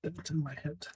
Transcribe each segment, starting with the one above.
That's in my head.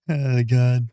Oh god.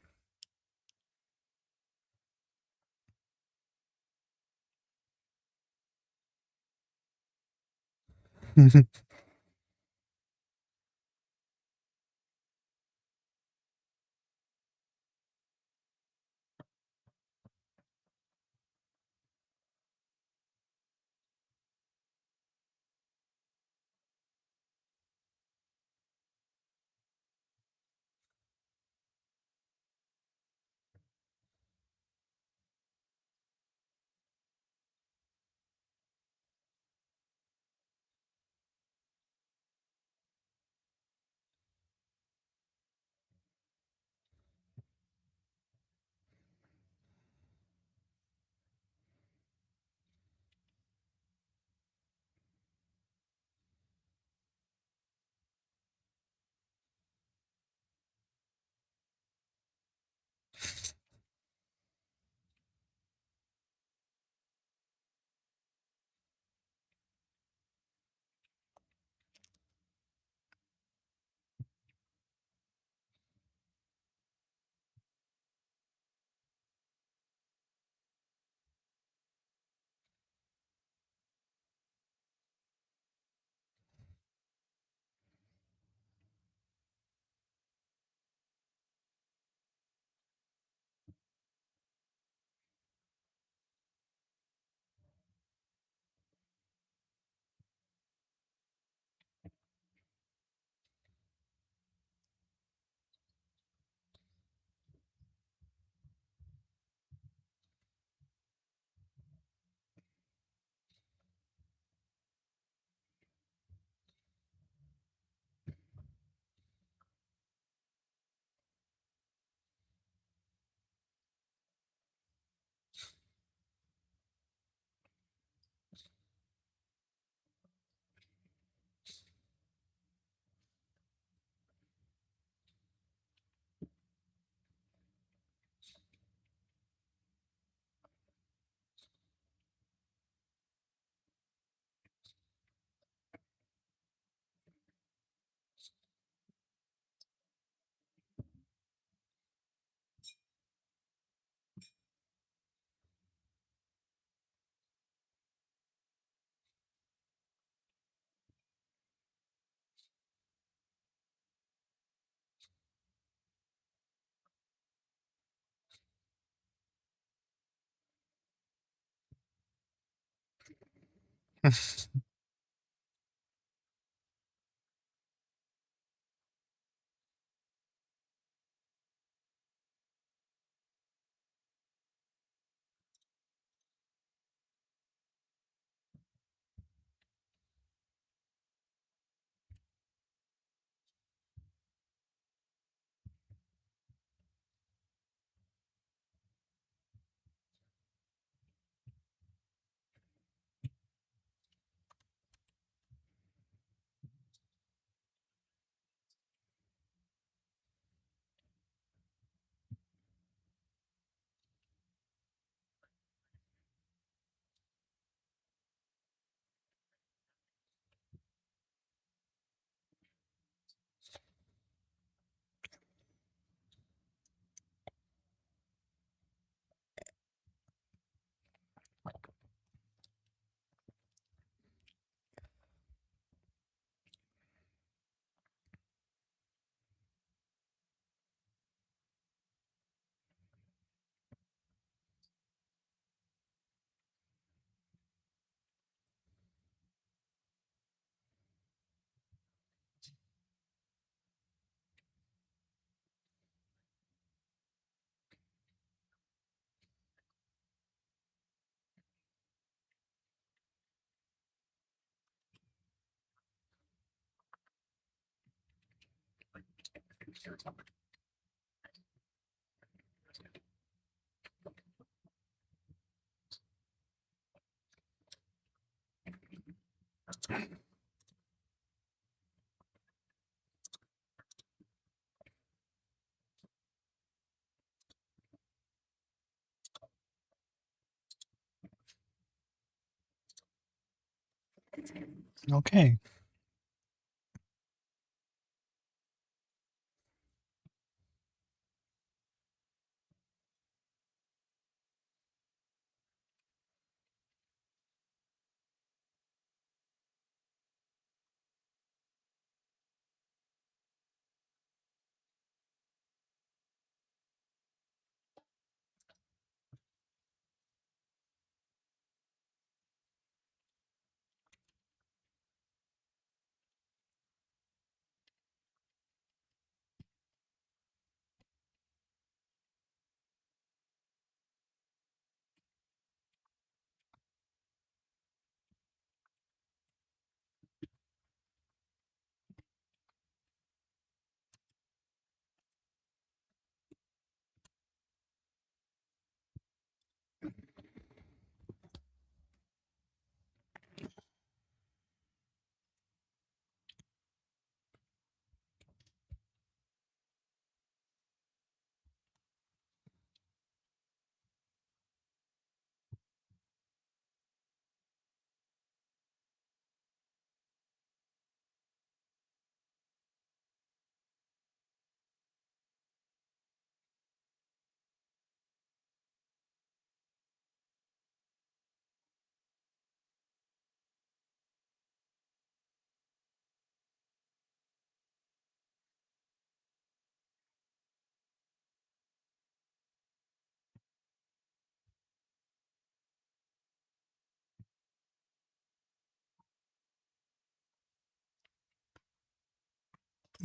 Okay.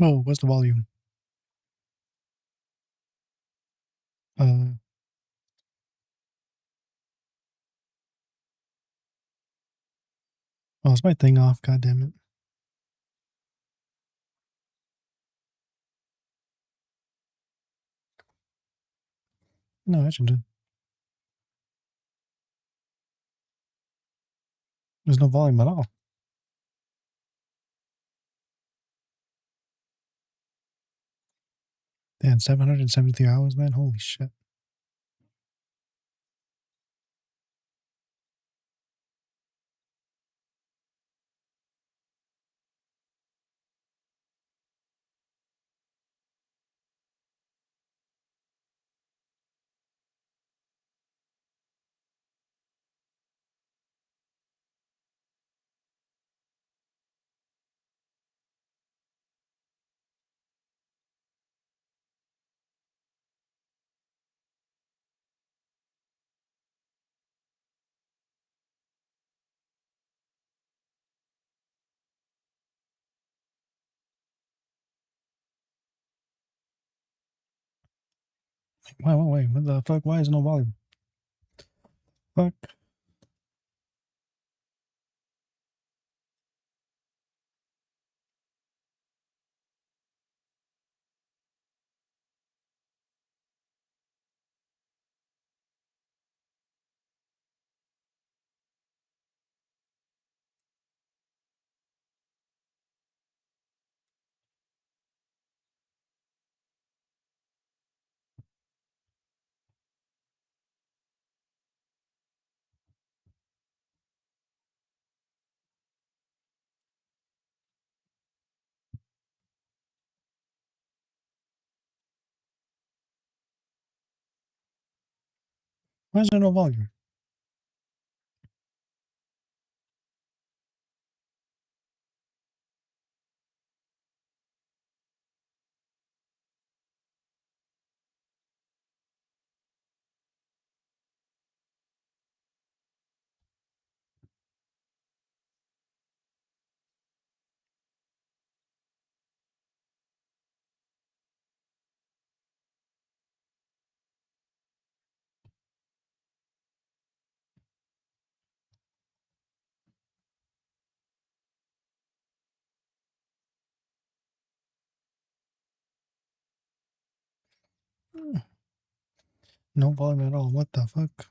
Oh, what's the volume? Uh, oh, is my thing off? God damn it. No, I should do. There's no volume at all. Damn, 773 hours, man. Holy shit. Wait, what the fuck? Why is no volume? Fuck. Why is there no volume? No volume at all. What the fuck?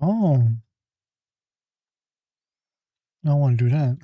Oh, I want to do that.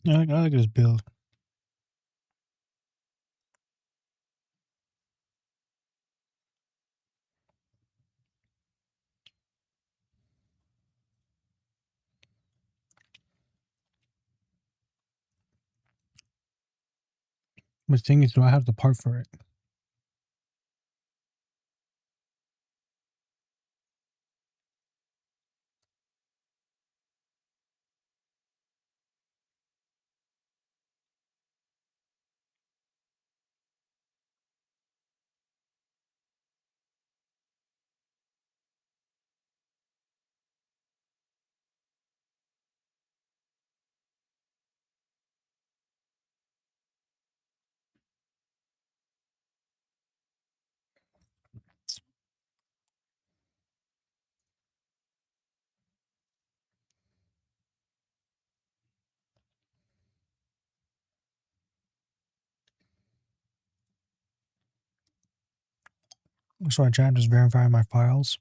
I like this build. But the thing is, do I have the part for it? So I tried just verifying my files.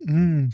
Mm.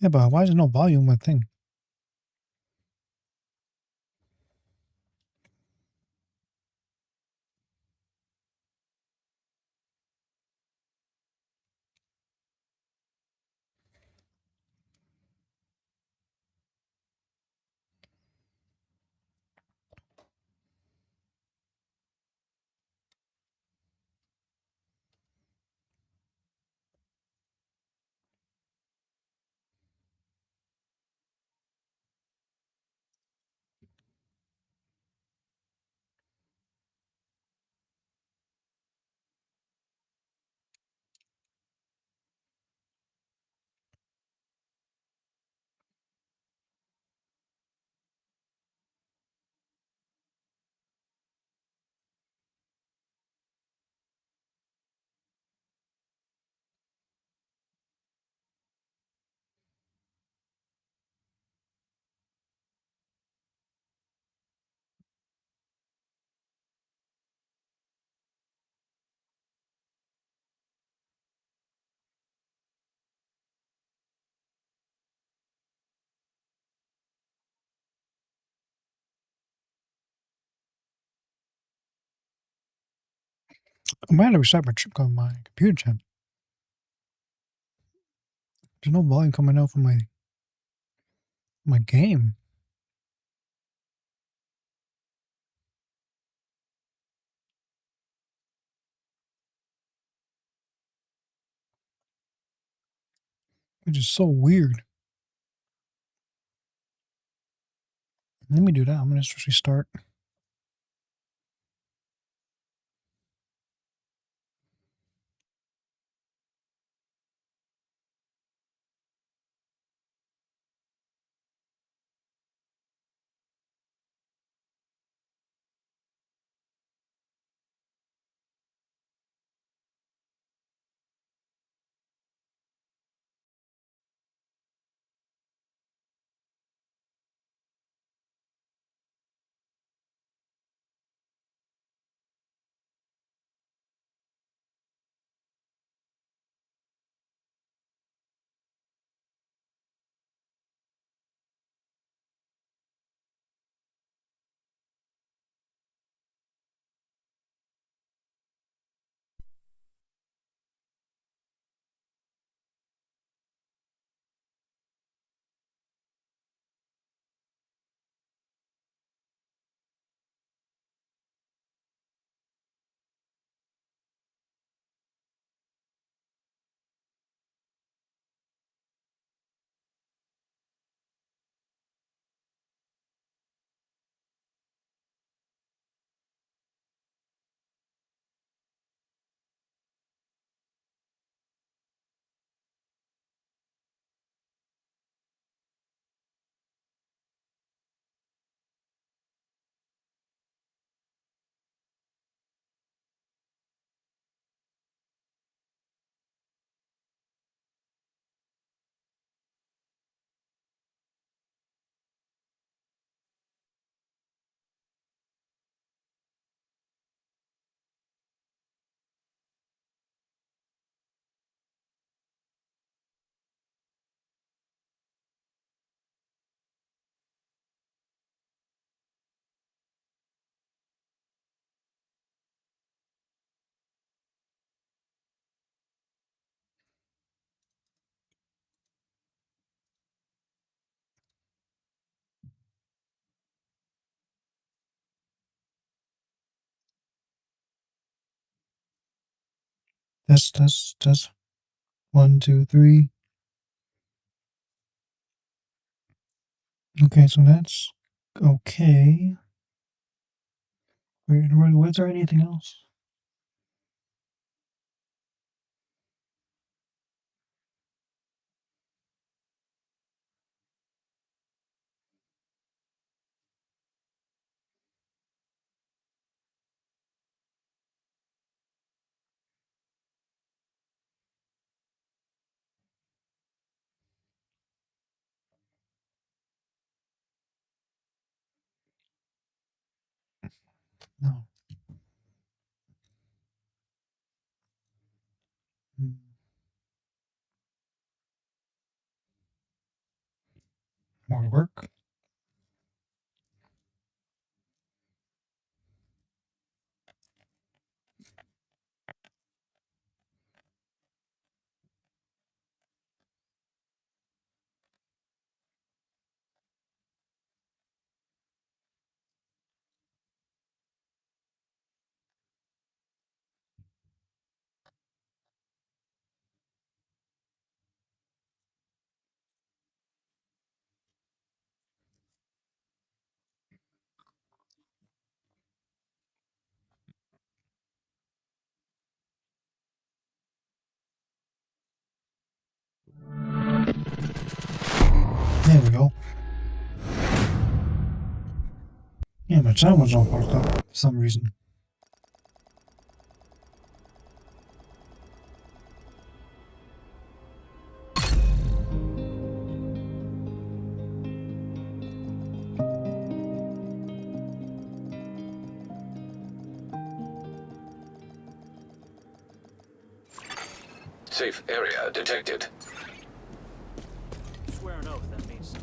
Yeah, but why is there no volume with thing? I might have to restart my computer channel. There's no volume coming out from my game. Which is so weird. Let me do that. I'm gonna just restart. Test. 1, 2, 3. Okay, so that's okay. Wait, was there anything else? No. More work. There we go. Yeah, my channel was all fucked up for some reason. Safe area detected. Swear an oath, that means.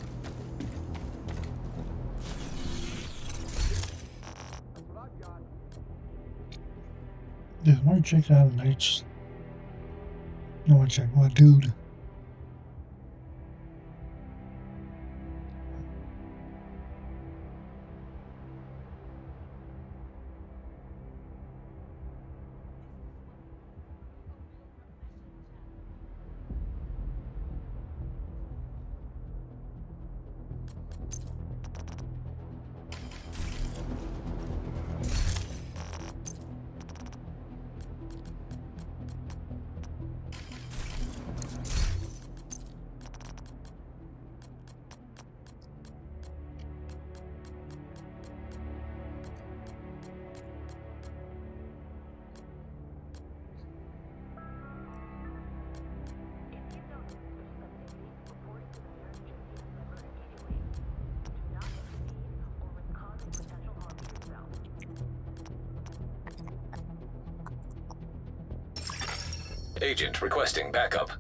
Yeah, I want to check out the lights. I want to check my dude. Agent requesting backup.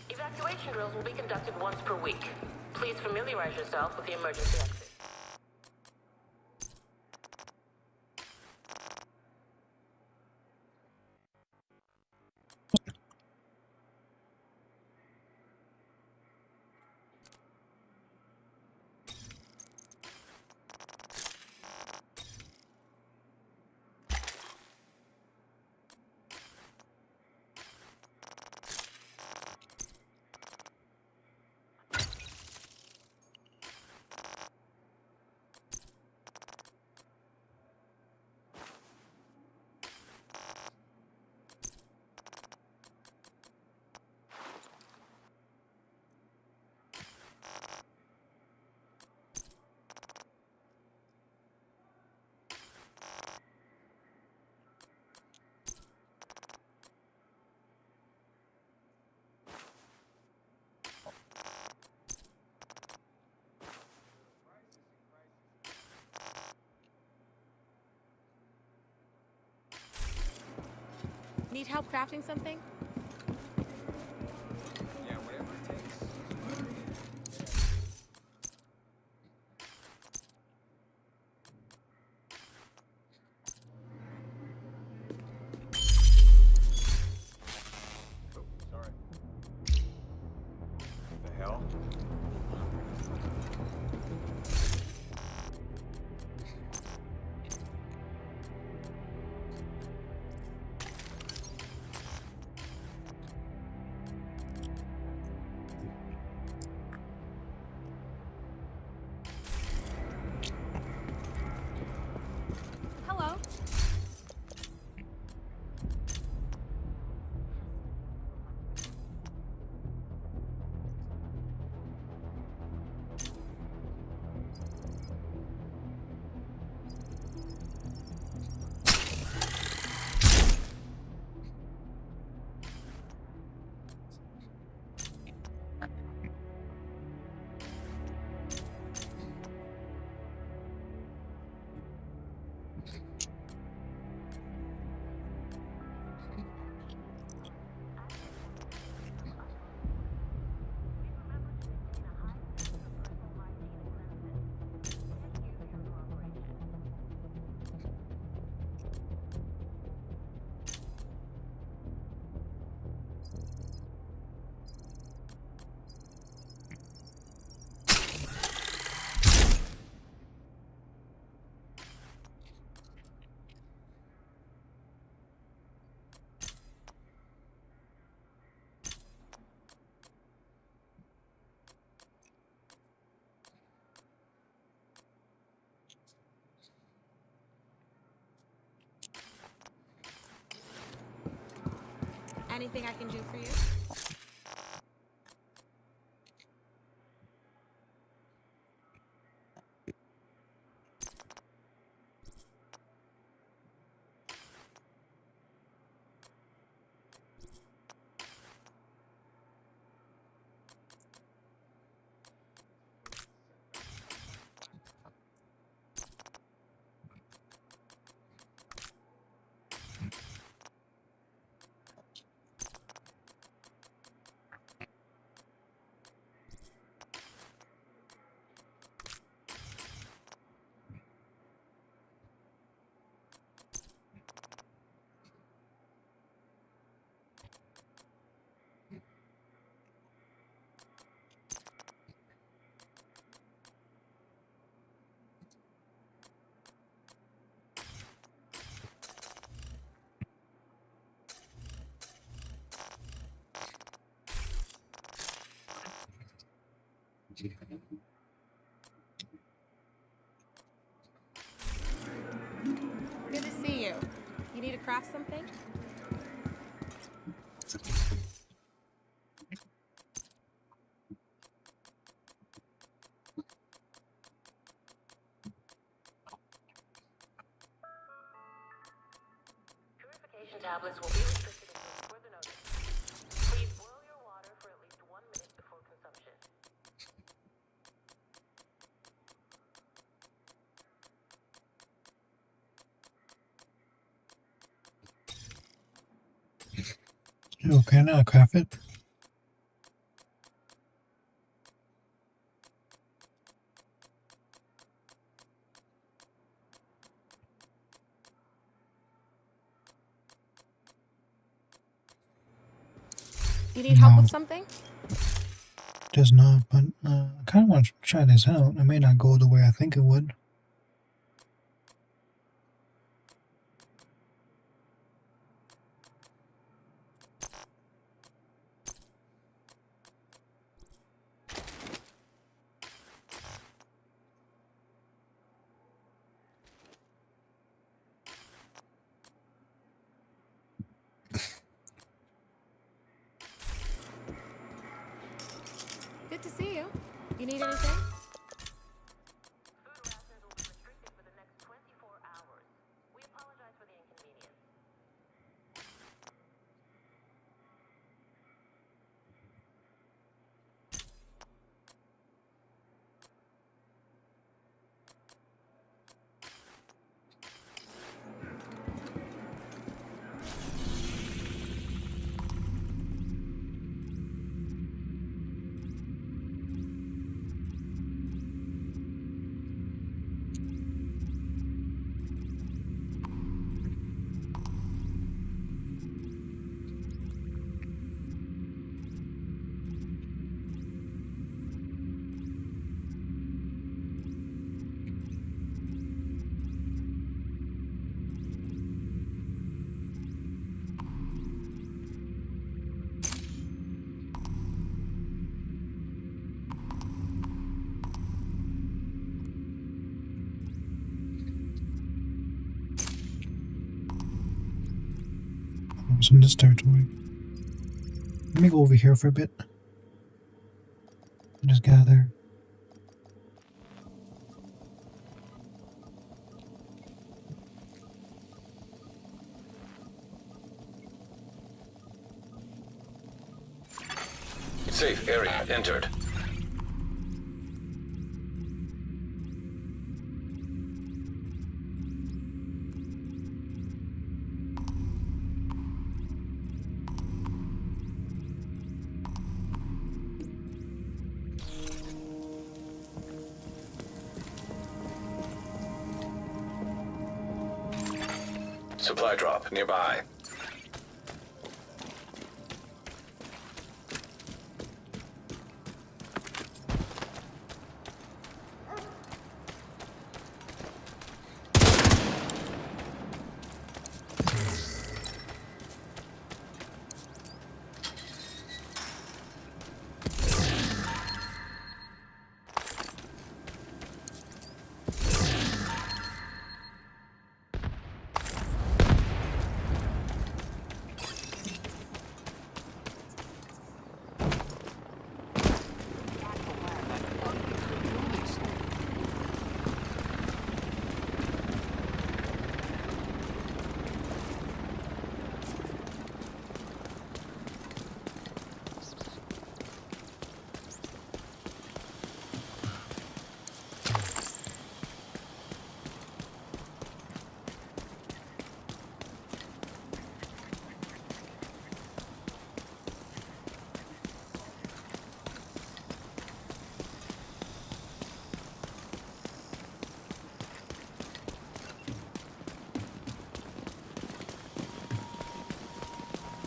Evacuation drills will be conducted once per week. Please familiarize yourself with the emergency exit. need help crafting something? Yeah, whatever it takes. Oh, sorry. The hell? Hello. Anything I can do for you? Good to see you. You need to craft something? Purification tablets will be restricted until further notice. Please boil your water for at least 1 minute before consumption. Okay, now craft it. You need help No. with something? Does not, but I kind of want to try this out. It may not go the way I think it would. Good to see you. You need anything? Food rations will be restricted for the next 24 hours. We apologize for the inconvenience. was in this territory. Let me go over here for a bit. Just gather. Safe area entered. Supply drop nearby.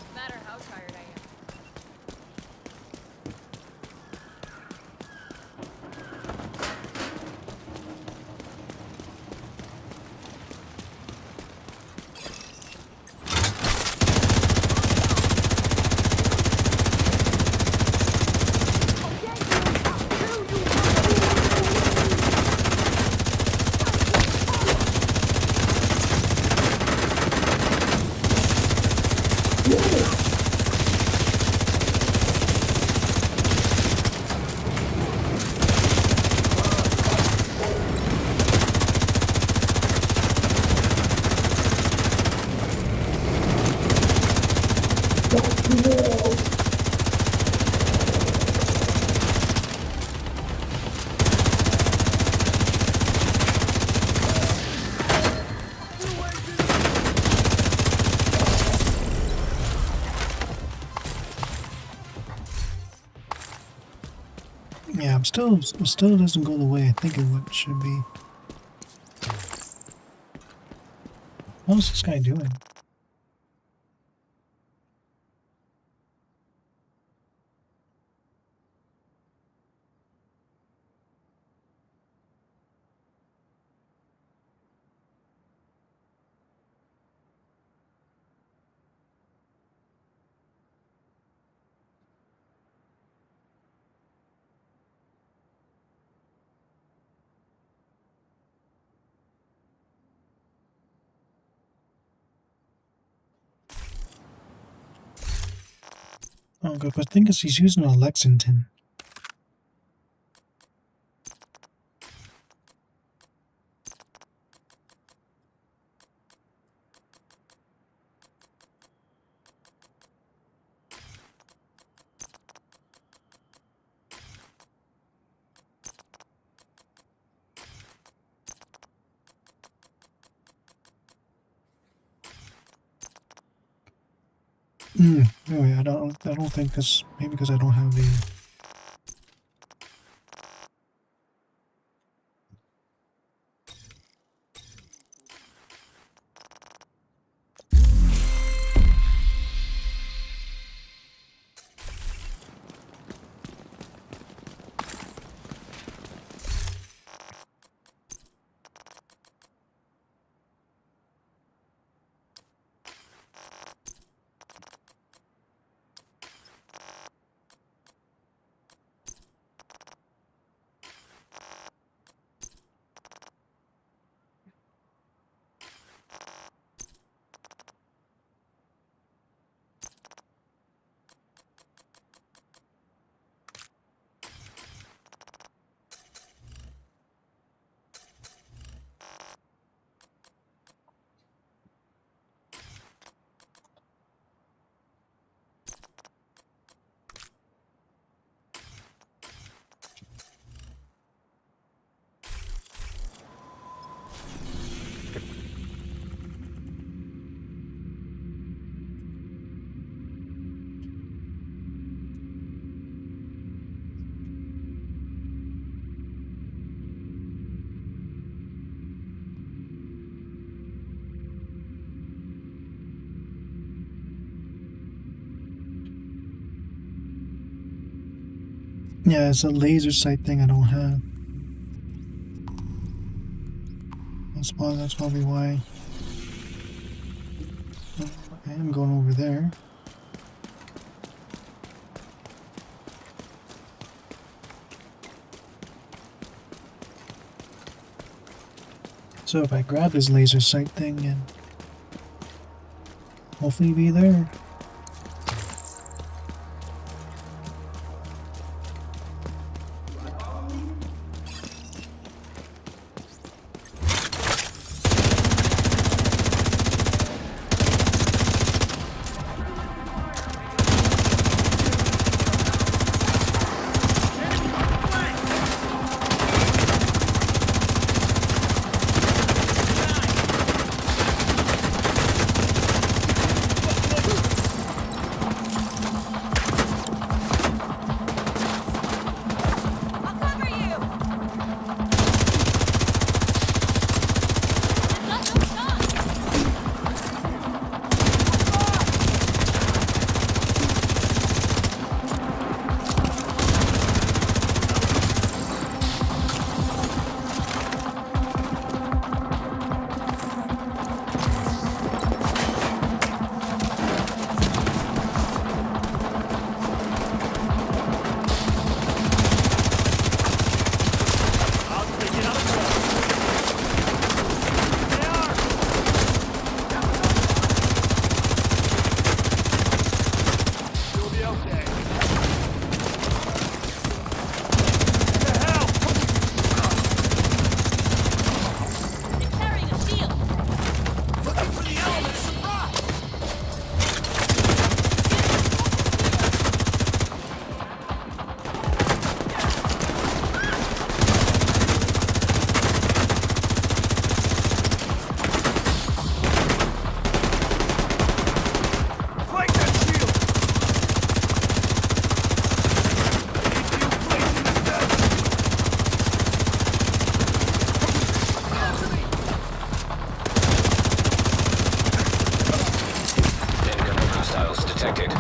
No matter how tired I am. Yeah, it still doesn't go the way I think it should be. What's this guy doing? Oh, good. But the thing is, he's using a Lexington. Anyway, I don't think because maybe because I don't have the. Yeah, it's a laser sight thing I don't have. That's probably why I am going over there. So if I grab this laser sight thing and hopefully be there. I'll cover you. You'll be okay. What the hell? They're carrying a shield. Looking for the element of surprise! Flank that shield! Need you placing this dead. Incoming hostiles detected.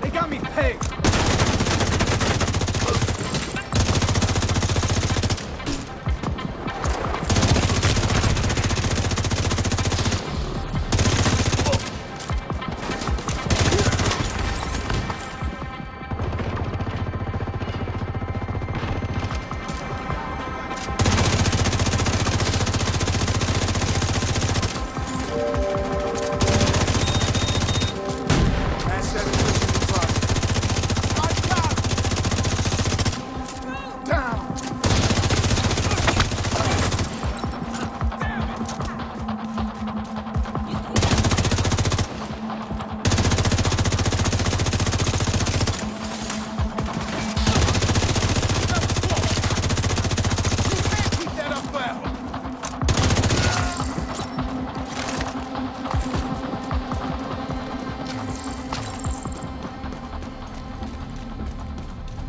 They got me pegged! Asset position in progress. I've got him! Down! Keep that up forever!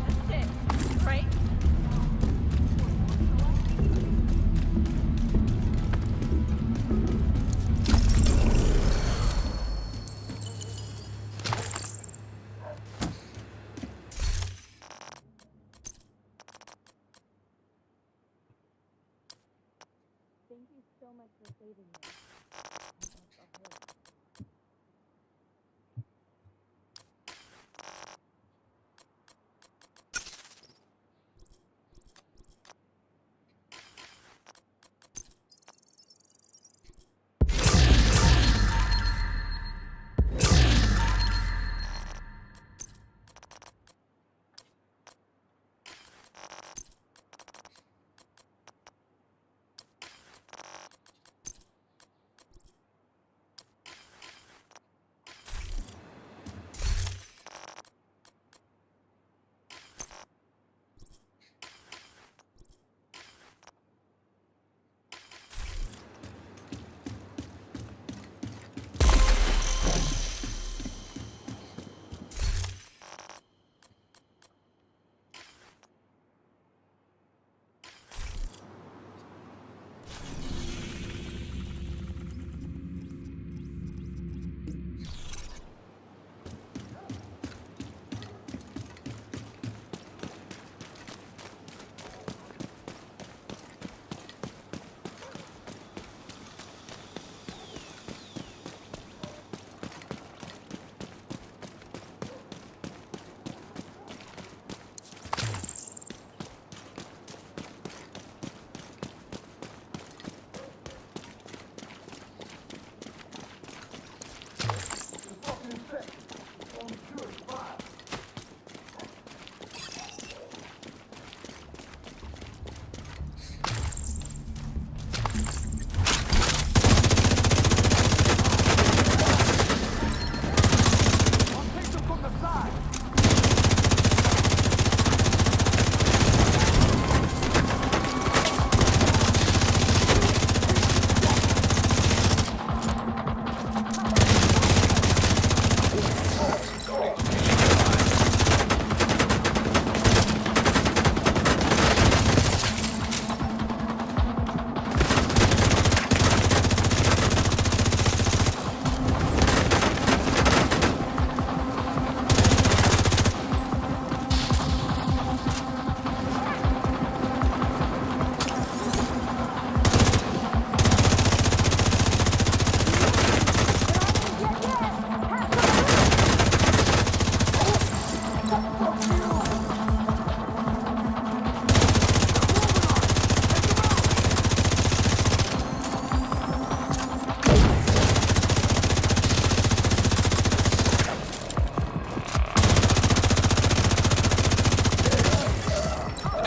That's it. Right? Thank you so much for saving me.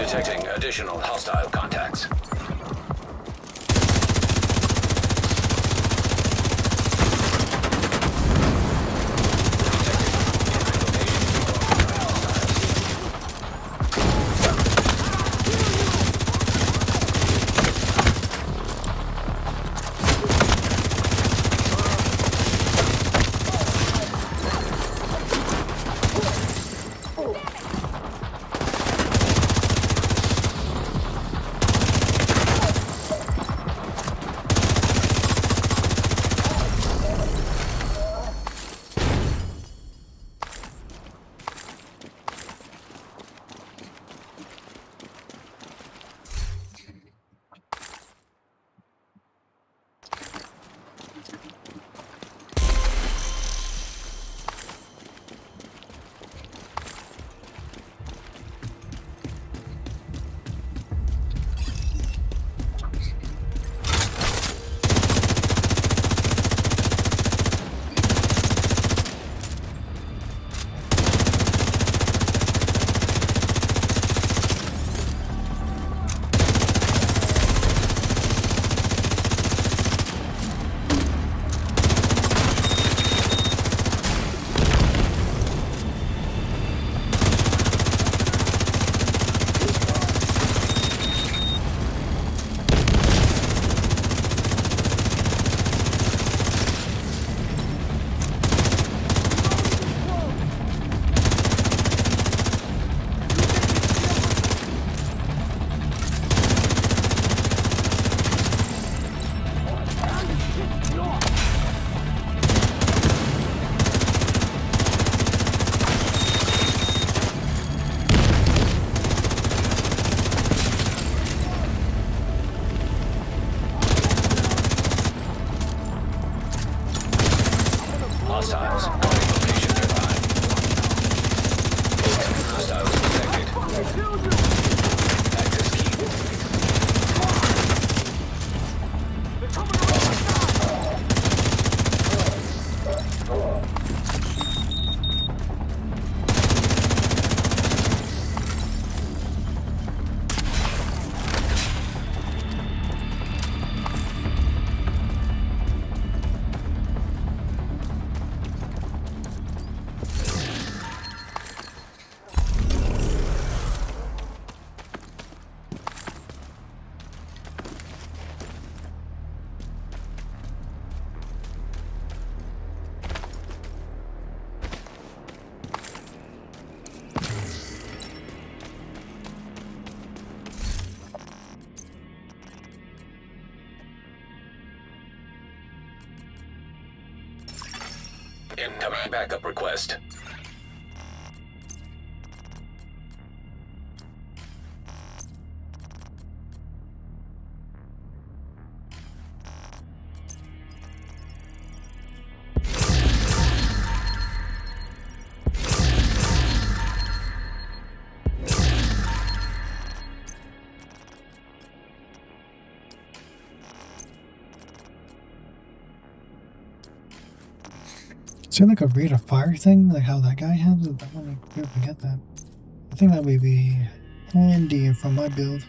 Detecting additional hostile contacts. Hostiles. Marking location nearby. Hostiles detected. Access key. Incoming backup request. Is there like a rate of fire thing, like how that guy has it? I want to be able to get that. I think that would be handy for my build.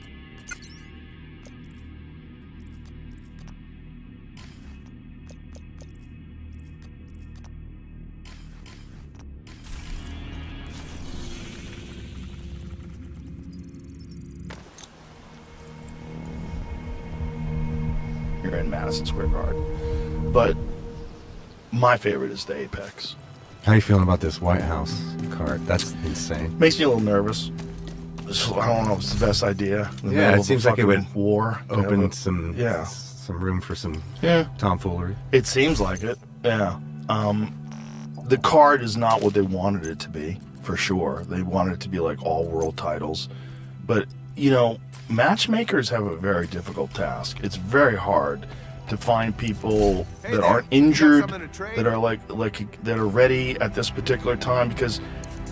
You're in Madison Square Garden. But my favorite is the Apex. How you feeling about this White House card? That's insane. Makes me a little nervous. So, I don't know if it's the best idea. In the Yeah, middle it of a seems like it would fucking war. Open some Yeah. some room for some Yeah. tomfoolery. It seems like it. Yeah. The card is not what they wanted it to be, for sure. They wanted it to be like all world titles. But, you know, matchmakers have a very difficult task. It's very hard to find people that aren't injured, that are like that are ready at this particular time, because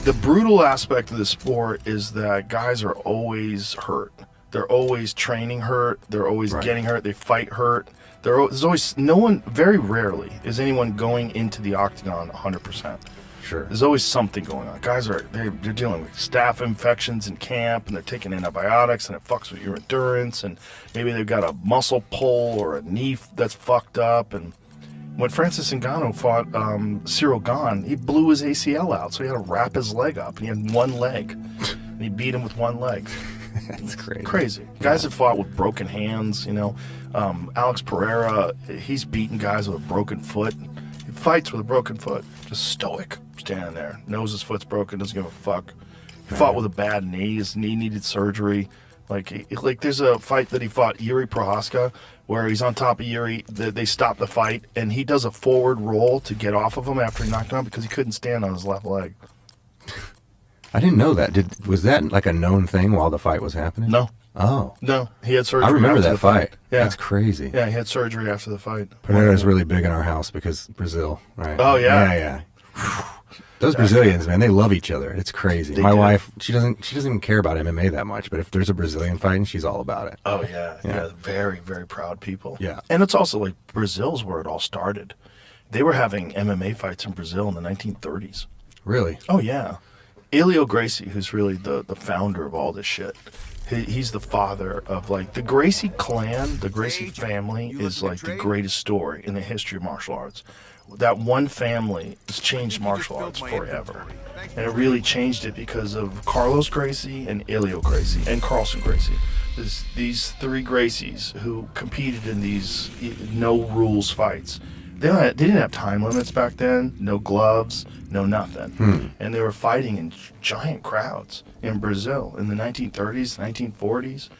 the brutal aspect of the sport is that guys are always hurt. They're always training hurt. They're always getting hurt. They fight hurt. There's always no one. Very rarely is anyone going into the octagon 100%. Sure. There's always something going on. Guys they're dealing with staph infections in camp, and they're taking antibiotics, and it fucks with your endurance. And maybe they've got a muscle pull or a knee that's fucked up. And when Francis Ngannou fought Cyril Gane, he blew his ACL out, so he had to wrap his leg up. He had one leg, and he beat him with one leg. That's crazy. Crazy. Guys have fought with broken hands, you know. Alex Pereira, he's beaten guys with a broken foot. He fights with a broken foot. Just stoic, standing there. Knows his foot's broken, doesn't give a fuck. He fought with a bad knee. His knee needed surgery. Like there's a fight that he fought, Yuri Prohaska, where he's on top of Yuri. They stop the fight, and he does a forward roll to get off of him after he knocked him out because he couldn't stand on his left leg. I didn't know that. Was that like a known thing while the fight was happening? No. Oh. No, he had surgery. I remember after that the fight. Yeah. Yeah. That's crazy. Yeah, he had surgery after the fight. Pereira's really big in our house because Brazil, right? Oh, yeah? Yeah. Those Brazilians, man, they love each other. It's crazy. They My do. wife, she doesn't even care about MMA that much, but if there's a Brazilian fighting, she's all about it. Oh, yeah. Yeah. Very, very proud people. Yeah. And it's also like Brazil's where it all started. They were having MMA fights in Brazil in the 1930s. Really? Oh, yeah. Elio Gracie, who's really the founder of all this shit, he's the father of, like, the Gracie clan, the Gracie family is, like, the greatest story in the history of martial arts. That one family has changed martial arts forever. And it really changed it because of Carlos Gracie and Elio Gracie and Carlson Gracie. These three Gracies who competed in these no-rules fights. They didn't have time limits back then, no gloves, no nothing. And they were fighting in giant crowds in Brazil in the 1930s, 1940s.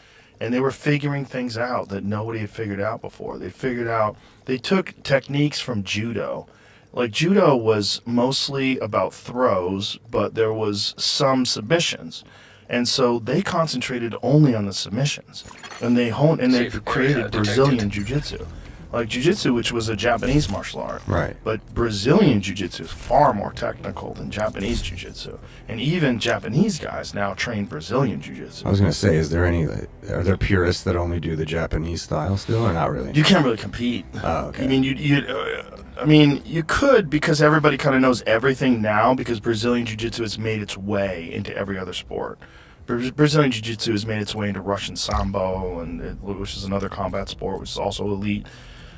And they were figuring things out that nobody had figured out before. They took techniques from judo. Like, judo was mostly about throws, but there was some submissions. And so they concentrated only on the submissions. And they Safe created area Brazilian jiu-jitsu. Like jiu-jitsu, which was a Japanese martial art. Right. But Brazilian jiu-jitsu is far more technical than Japanese jiu-jitsu. And even Japanese guys now train Brazilian jiu-jitsu. I was going to say, are there purists that only do the Japanese style still, or not really? You can't really compete. Oh, okay. I mean, you could, because everybody kind of knows everything now, because Brazilian jiu-jitsu has made its way into every other sport. Brazilian jiu-jitsu has made its way into Russian sambo, which is another combat sport, which is also elite.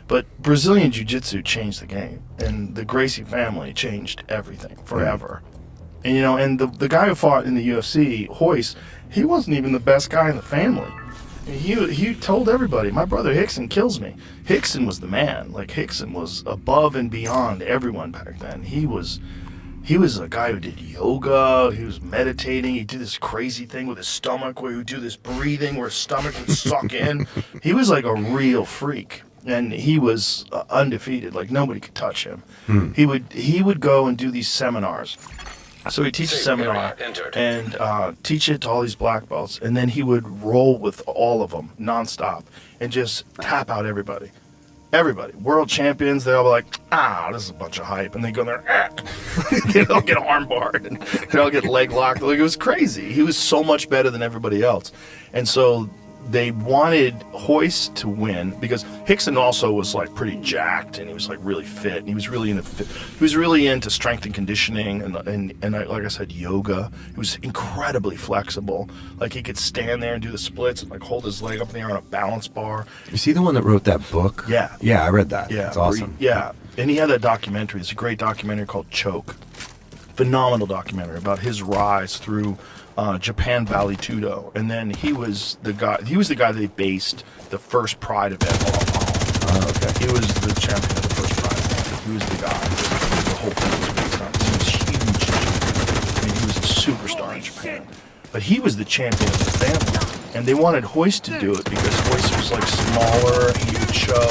But Brazilian jiu-jitsu changed the game, and the Gracie family changed everything forever. And and the guy who fought in the UFC, Royce, he wasn't even the best guy in the family. He told everybody, my brother Hickson kills me. Hickson was the man. Like, Hickson was above and beyond everyone back then. He was a guy who did yoga. He was meditating. He did this crazy thing with his stomach where he would do this breathing where his stomach would suck in. He was like a real freak. And he was undefeated. Like, nobody could touch him. He would go and do these seminars. So he'd teach a Safe seminar area entered. and teach it to all these black belts. And then he would roll with all of them nonstop and just tap out everybody. Everybody. World champions, they all be like, this is a bunch of hype. And they go there, they all get armbarred and they all get leg locked. Like, it was crazy. He was so much better than everybody else. And so they wanted Royce to win because Hickson also was like pretty jacked and he was like really fit and he was really into strength and conditioning and like I said, yoga. He was incredibly flexible. Like, he could stand there and do the splits and like hold his leg up in the air on a balance bar. Is he the one that wrote that book? Yeah. Yeah, I read that. Yeah, It's awesome. Yeah, and he had that documentary. It's a great documentary called Choke. Phenomenal documentary about his rise through Japan Valley Tudo, and then he was the guy they based the first Pride event on. Oh, okay. He was the champion of the first Pride event. He was the guy that the whole thing was based on. He was huge in Japan. I mean, he was a superstar in Japan. But he was the champion of the family, and they wanted Royce to do it because Royce was like smaller. He would show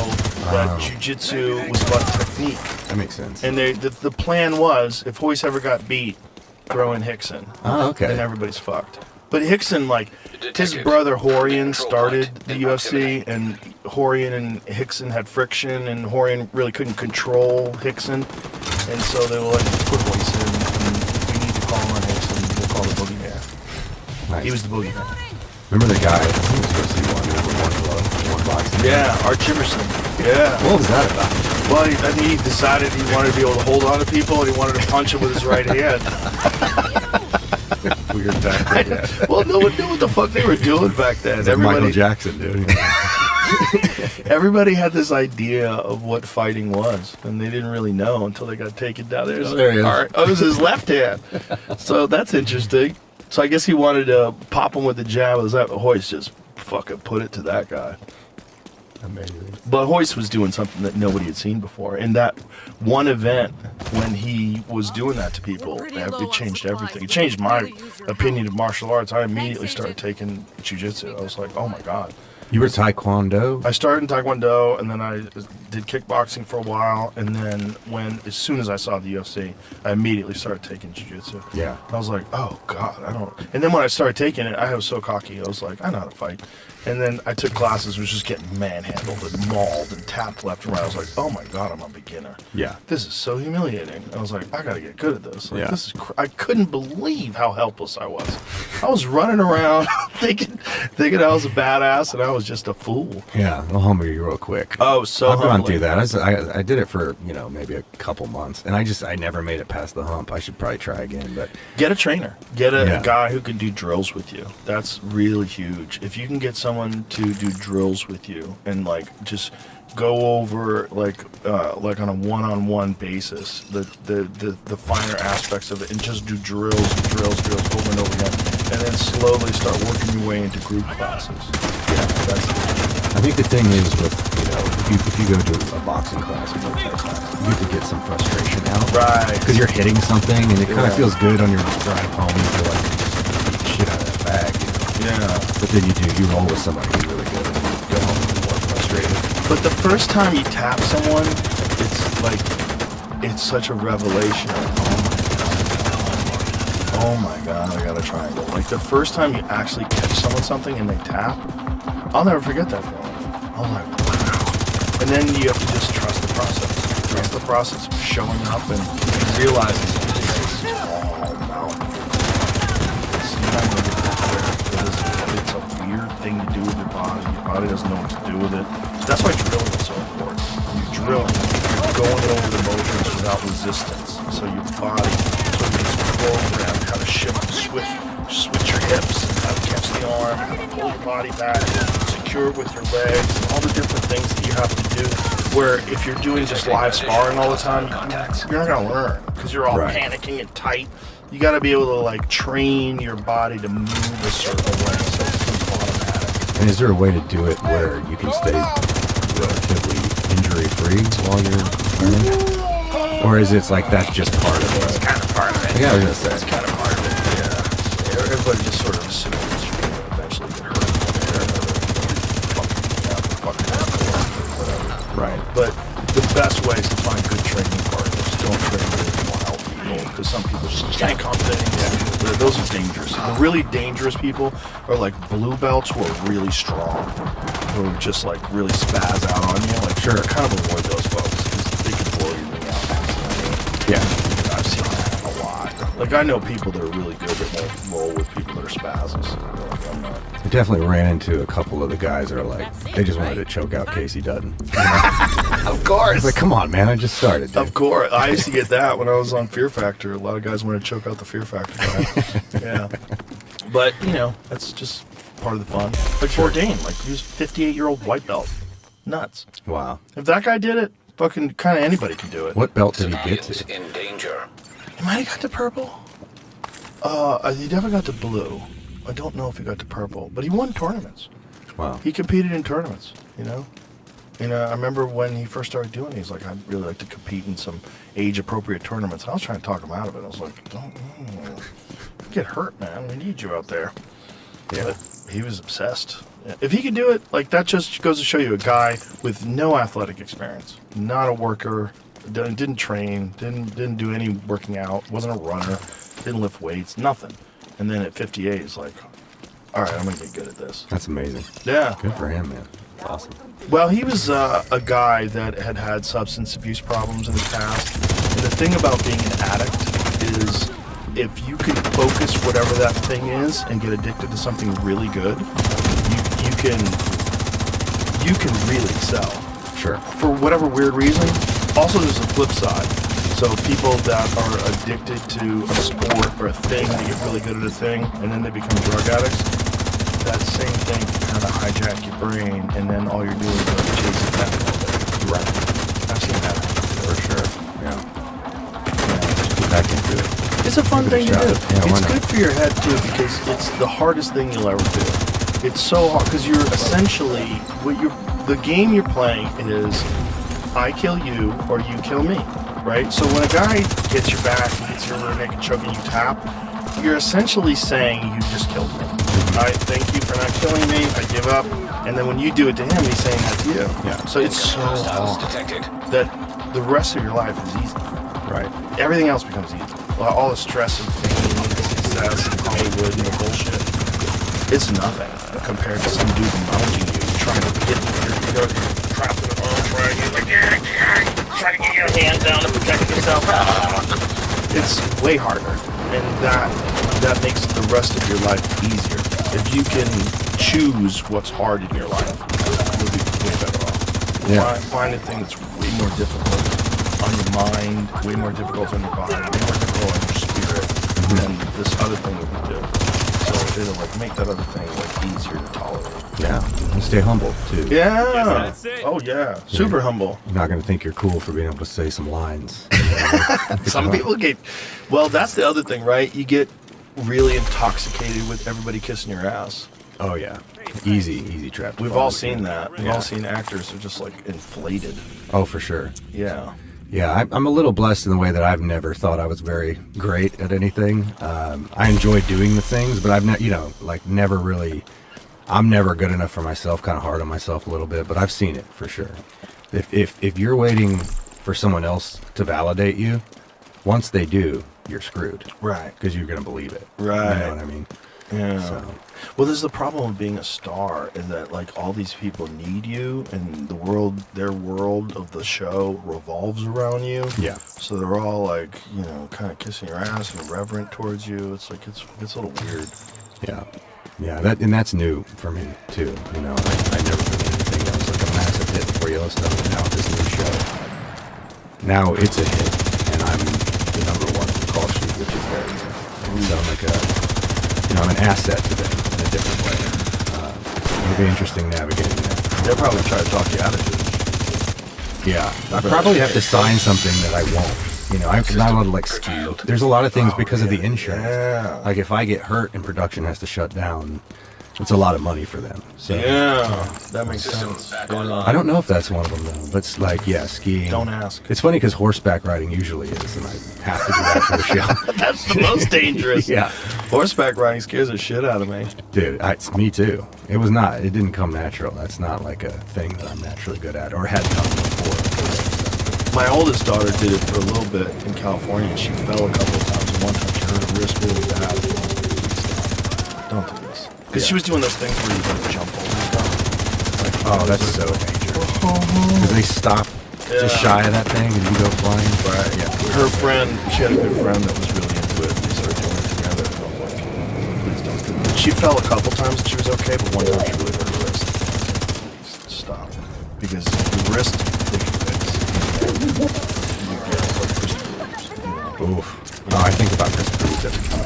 that jiu-jitsu was about technique. That makes sense. And the plan was, if Royce ever got beat, throw in Hickson. Oh, okay. Then everybody's fucked. But Hickson, like, his Detected. brother Horian Control started point. the UFC, and Horian and Hickson had friction, and Horian really couldn't control Hickson. And so they were like, put Royce in, and if we need to call on Hickson, we'll call the boogeyman. Nice. He was the boogeyman. Remember the guy who was supposed to be one glove, one boxing? Yeah, Art Chimerson. Yeah. What was that about? Well, I think he decided he wanted to be able to hold on to people, and he wanted to punch him with his right hand. Weird tactic. Yeah. Well, no one knew what the fuck they were doing back then. It's like Michael Jackson, dude. Everybody had this idea of what fighting was, and they didn't really know until they got taken down. There's There he is. Oh, it was his left hand. So that's interesting. So I guess he wanted to pop him with the jab. Was that Hoist just fucking put it to that guy? Amazing. But Hoist was doing something that nobody had seen before. In that one event, when he was doing that to people, it changed everything. It changed my opinion of martial arts. I immediately started taking jiu-jitsu. I was like, oh my God. You were Taekwondo? I started in Taekwondo, and then I did kickboxing for a while, and then as soon as I saw the UFC, I immediately started taking jiu-jitsu. Yeah. I was like, oh God, I don't. And then when I started taking it, I was so cocky. I was like, I know how to fight. And then I took classes, was just getting manhandled and mauled and tapped left and right. I was like, oh my God, I'm a beginner. Yeah. This is so humiliating. I was like, I gotta get good at this. Like, Yeah. This is I couldn't believe how helpless I was. I was running around thinking I was a badass, and I was just a fool. Yeah, they'll humble you real quick. Oh, so I've gone humbling. through that. I did it for, maybe a couple months, and I never made it past the hump. I should probably try again, but Get a trainer. Get a Yeah. guy who can do drills with you. That's really huge. If you can get someone to do drills with you and like just go over like on a one-on-one basis the finer aspects of it, and just do drills over and over again, and then slowly start working your way into group classes. Yeah, that's I think the thing is with, if you go to a boxing class or something like that, you have to get some frustration out. right. Because you're hitting something, and it kind Yeah. of feels good on your drive home. You feel like beat the shit out of that bag. Yeah. But then you roll with somebody who's really good, and you go home and you're more frustrated. But the first time you tap someone, it's such a revelation. Oh my God, I got a triangle. Like the first time you actually catch someone something and they tap, I'll never forget that feeling. I was like, wow. And then you have to just trust the process. Trust the process of showing up and realizing it's a small amount. Sometimes when you get there, it's a weird thing to do with your body. Your body doesn't know what to do with it. That's why drilling is so important. When you're drilling, you're going over the motions without resistance. So your body sort of gets programmed how to shift, switch your hips, how to catch the arm, how to pull your body back, secure it with your legs, and all the different things that you have to do. Where if you're doing just live sparring all the time, you're not gonna learn because you're all Right. panicking and tight. You got to be able to like train your body to move a certain way so it becomes automatic. And is there a way to do it where you can stay relatively injury-free while you're learning? Or is it like that's just part of it? Kind of part of it. Yeah, I was gonna say. That's kind of part of it. Yeah. Everybody just sort of assumes you're going to eventually get hurt one way or another. Whatever. Right. But the best way is to find good training partners. Don't train with wild people because some people just can't come things. Those are dangerous. The really dangerous people are like blue belts who are really strong, who just like really spaz out on you. Like, sure, kind of avoid those folks because they can blow your thing out. Yeah. I've seen that a lot. Like I know people that are really good that won't roll with people that are spazzes. Like, I'm not. I definitely ran into a couple of the guys that are like, they just wanted to choke out Casey Dutton. Of course. It's like, come on, man, I just started, dude. Of course. I used to get that when I was on Fear Factor. A lot of guys wanted to choke out the Fear Factor guy. Yeah. But, that's just part of the fun. Like Bourdain, like he was a 58-year-old white belt. Nuts. Wow. If that guy did it, fucking kind of anybody can do it. What belt did he get Civilians to? in danger. He might have got to purple. He never got to blue. I don't know if he got to purple, but he won tournaments. Wow. He competed in tournaments, I remember when he first started doing it, he's like, I'd really like to compete in some age-appropriate tournaments. I was trying to talk him out of it. I was like, don't get hurt, man. We need you out there. Yeah. But he was obsessed. Yeah. If he can do it, like that just goes to show you a guy with no athletic experience, not a worker, didn't train, didn't do any working out, wasn't a runner, didn't lift weights, nothing. And then at 58, he's like, all right, I'm going to get good at this. That's amazing. Yeah. Good for him, man. Awesome. Well, he was a guy that had substance abuse problems in his past. And the thing about being an addict is if you can focus whatever that thing is and get addicted to something really good, you can really excel. Sure. For whatever weird reason, also there's a flip side. So people that are addicted to a sport or a thing, they get really good at a thing, and then they become drug addicts. That same thing can kind of hijack your brain, and then all you're doing is like chasing that all day. Right. I've seen that for sure. Yeah. Get back into it. It's a fun Give it thing a to do. shot. Yeah, why It's not? good for your head too, because it's the hardest thing you'll ever do. It's so hard because you're essentially the game you're playing is I kill you or you kill me, right? So when a guy gets your back, gets your rear naked choke, and you tap, you're essentially saying you just killed me. I thank you for not killing me. I give up. And then when you do it to him, he's saying that to you. Yeah. So it's so Hostiles hard detected. that the rest of your life is easy. Right. Everything else becomes easy. All the stress and pain and success and Hollywood and bullshit, it's nothing compared to some dude mounting you, trying to get you're trapped in an arm triangle, like, trying to get your hand down to protect yourself. It's way harder, and that makes the rest of your life easier. If you can choose what's hard in your life, you'll be way better off. Yeah. Find a thing that's way more difficult on your mind, way more difficult on your body, way more difficult on your spirit than this other thing that we do. So it'll like make that other thing like easier to tolerate. Yeah. And stay humble too. Yeah. that's it. Oh yeah. Super humble. You're not going to think you're cool for being able to say some lines. Some people get. Well, that's the other thing, right? You get really intoxicated with everybody kissing your ass. Oh yeah. Easy trap. to We've fall all into. seen that. We've Yeah. all seen actors who are just like inflated. Oh, for sure. Yeah. Yeah, I'm a little blessed in the way that I've never thought I was very great at anything. I enjoy doing the things, but I've never really. I'm never good enough for myself. Kind of hard on myself a little bit, but I've seen it for sure. If you're waiting for someone else to validate you, once they do, you're screwed. Right. Because you're gonna believe it. Right. You know what I mean? Yeah. So. Well, there's the problem with being a star is that like all these people need you, and their world of the show revolves around you. Yeah. So they're all like, kind of kissing your ass and reverent towards you. It's like it's a little weird. Yeah. That's new for me too. I never did anything that was like a massive hit before Yellowstone. And now with this new show, now it's a hit, and I'm the number one for Call Street, which is very new. So I'm like I'm an asset to them in a different way. It'll be interesting navigating that. They'll probably try to talk you out of it. Yeah, I probably have to sign something that I won't. I'm not allowed to like ski. There's a lot of things because of the insurance. Yeah. Like if I get hurt and production has to shut down, it's a lot of money for them. So Yeah, that makes Systems sense. back Yeah. online. I don't know if that's one of them though. But it's like skiing. Don't ask. It's funny because horseback riding usually is, and I have to do that for the show. That's the most dangerous. Yeah. Horseback riding scares the shit out of me. Dude, it's me too. It was not. It didn't come natural. That's not like a thing that I'm naturally good at or had done before. My oldest daughter did it for a little bit in California. She fell a couple of times, and one time she hurt her wrist really bad. Don't do this. Because she was doing those things where you like jump over stuff. It's like, Oh, that's so dangerous. Because they stop just shy of that thing and you go flying. Right. Yeah. Her friend, she had a good friend that was really into it. They started doing it together. And I'm like, please don't do it. She fell a couple times and she was okay, but one time she really hurt her wrist. Please stop. Because the wrist, they can fix. You get like wrist bruise, Oof. Oh, I think about Chris Bruce every time.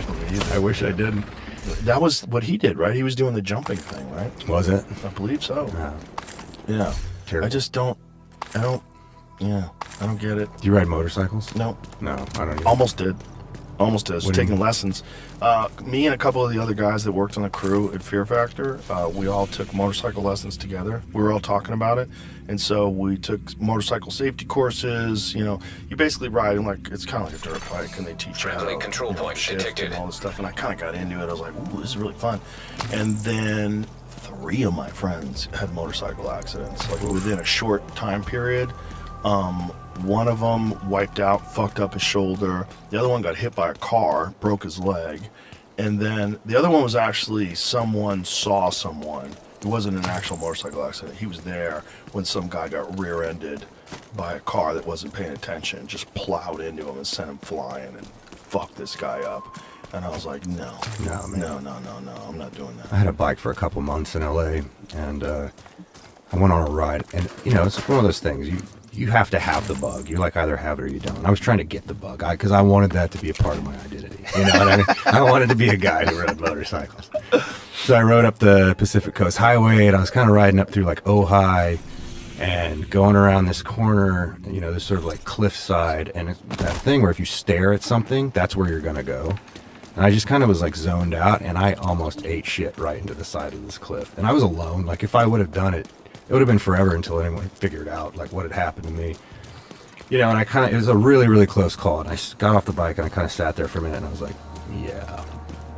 I believe I wish I didn't. that was what he did, right? He was doing the jumping thing, right? Was it? I believe so. No. Yeah. Terrible. I don't get it. Do you ride motorcycles? No. No, I don't even. Almost did. Almost did. What do you Taking mean? lessons. Me and a couple of the other guys that worked on the crew at Fear Factor, we all took motorcycle lessons together. We were all talking about it. And so we took motorcycle safety courses. You basically ride in like, it's kind of like a dirt bike, and they teach you how Friendly to, control point shift detected. and all this stuff. And I kind of got into it. I was like, ooh, this is really fun. And then 3 of my friends had motorcycle accidents, like within a short time period. One of them wiped out, fucked up his shoulder. The other one got hit by a car, broke his leg. And then the other one was actually someone saw someone. It wasn't an actual motorcycle accident. He was there when some guy got rear-ended by a car that wasn't paying attention, just plowed into him and sent him flying and fucked this guy up. And I was like, no, No, man. no, I'm not doing that. I had a bike for a couple months in LA, and I went on a ride, and it's one of those things. You have to have the bug. You either have it or you don't. I was trying to get the bug because I wanted that to be a part of my identity. You know what I mean? I wanted to be a guy who rode motorcycles. So I rode up the Pacific Coast Highway, and I was kind of riding up through Ojai and going around this corner, this sort of cliffside, and it's that thing where if you stare at something, that's where you're going to go. And I just kind of was zoned out, and I almost ate shit right into the side of this cliff. And I was alone. If I would have done it, it would have been forever until anyone figured out what had happened to me. And it was a really, really close call. And I got off the bike and I kind of sat there for a minute, and I was like, yeah,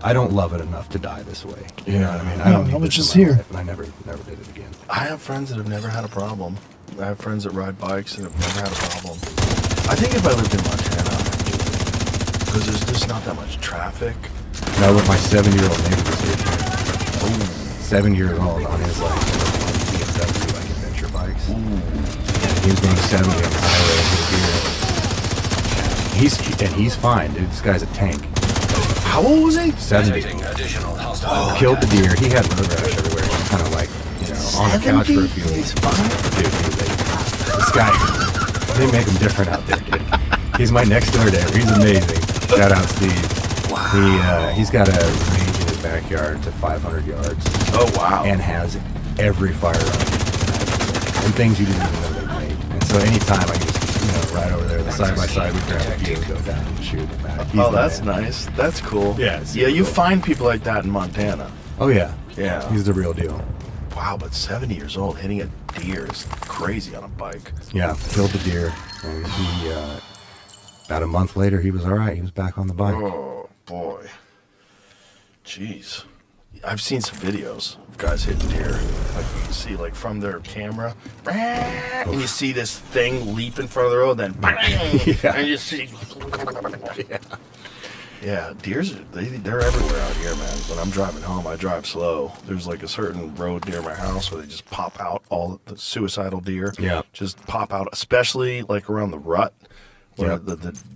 I don't love it enough to die this way. You know what I mean? I don't I need was this just in my here. life, and I never did it again. I have friends that have never had a problem. I have friends that ride bikes and have never had a problem. I think if I lived in Montana, because there's just not that much traffic. No, but my 7-year-old neighbor was here. 7 years old on his BMW adventure bikes. He was going 70 on the highway. He's fine, dude. This guy's a tank. How old was he? 70. Detecting additional hostile Killed the deer. He had road rash everywhere. Just kind of on the couch for a few weeks. He's fine. Dude, this guy, they make him different out there, dude. He's my next door neighbor. He's amazing. Shout out Steve. Wow. He's got a range in his backyard to 500 yards. Oh, wow. And has every firearm and things you didn't even know they made. And so anytime I just right over there, the side by side, we grab a few and go down and shoot it back. He's That's man. nice. That's cool. Yeah, Yeah, you cool. find people like that in Montana. Oh yeah. Yeah. He's the real deal. Wow, but 70 years old hitting a deer is crazy on a bike. Yeah, killed the deer, and he about a month later he was all right. He was back on the bike. Oh boy. Jeez. I've seen some videos of guys hitting deer. You can see from their camera, and you see this thing leap in front of the road, then Yeah. and you see. Yeah, deers, they're everywhere out here, man. When I'm driving home, I drive slow. There's a certain road near my house where they just pop out, all the suicidal deer. Yeah. Just pop out, especially around the rut. Where Yep.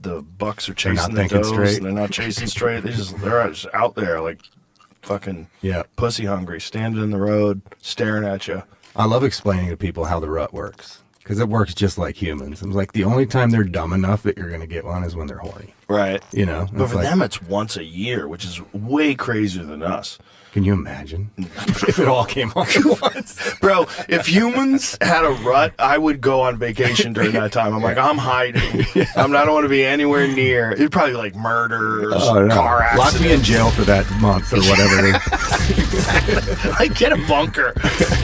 the bucks are They're not chasing the thinking does, straight. and they're not chasing straight. They're just out there fucking Yeah. pussy hungry, standing in the road, staring at you. I love explaining to people how the rut works because it works just like humans. It's the only time they're dumb enough that you're gonna get one is when they're horny. Right. But But for them, it's once a year, which is way crazier than us. can you imagine if it all came on at once? Bro, if humans had a rut, I would go on vacation during that time. I'm I'm hiding. I don't want to be anywhere near. It'd probably murders, car accidents. Lock me in jail for that month or whatever. Get a bunker.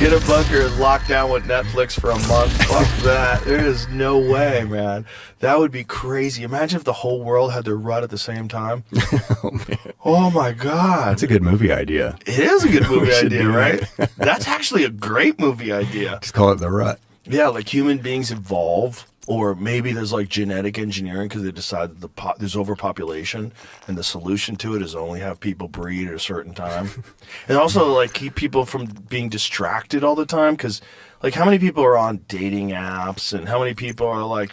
Get a bunker and lock down with Netflix for a month. Fuck that. There is no way, man. That would be crazy. Imagine if the whole world had their rut at the same time. Oh my God. That's a good movie idea. It is a good movie should idea, do right? that. That's actually a great movie idea. Just call it the rut. Yeah, human beings evolve, or maybe there's genetic engineering because they decide that there's overpopulation, and the solution to it is only have people breed at a certain time, and also keep people from being distracted all the time. Because how many people are on dating apps, and how many people are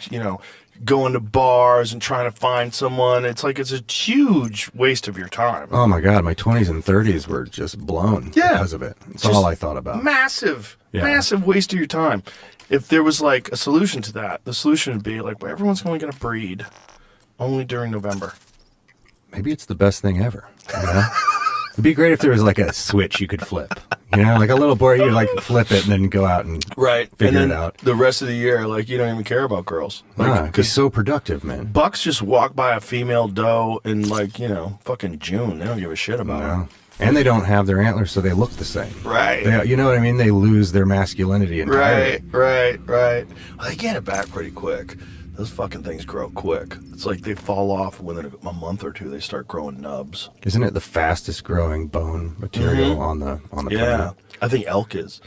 going to bars and trying to find someone? It's it's a huge waste of your time. Oh my God, my 20s and 30s were just blown because of it. It's Just all I thought about. Massive Yeah. waste of your time. If there was a solution to that, the solution would be everyone's only going to breed only during November. Maybe it's the best thing ever. It'd be great if there was a switch you could flip. A little boy, you flip it and then go out and figure and then it out. the rest of the year, you don't even care about girls. Because so productive, man. bucks just walk by a female doe in fucking June. They don't give a shit about her. No. And they don't have their antlers, so they look the same. Right. You know what I mean? They lose their masculinity entirely. Right. Well, they get it back pretty quick. Those fucking things grow quick. It's they fall off within a month or two. They start growing nubs. Isn't it the fastest growing bone material on the Yeah, planet? I think elk is.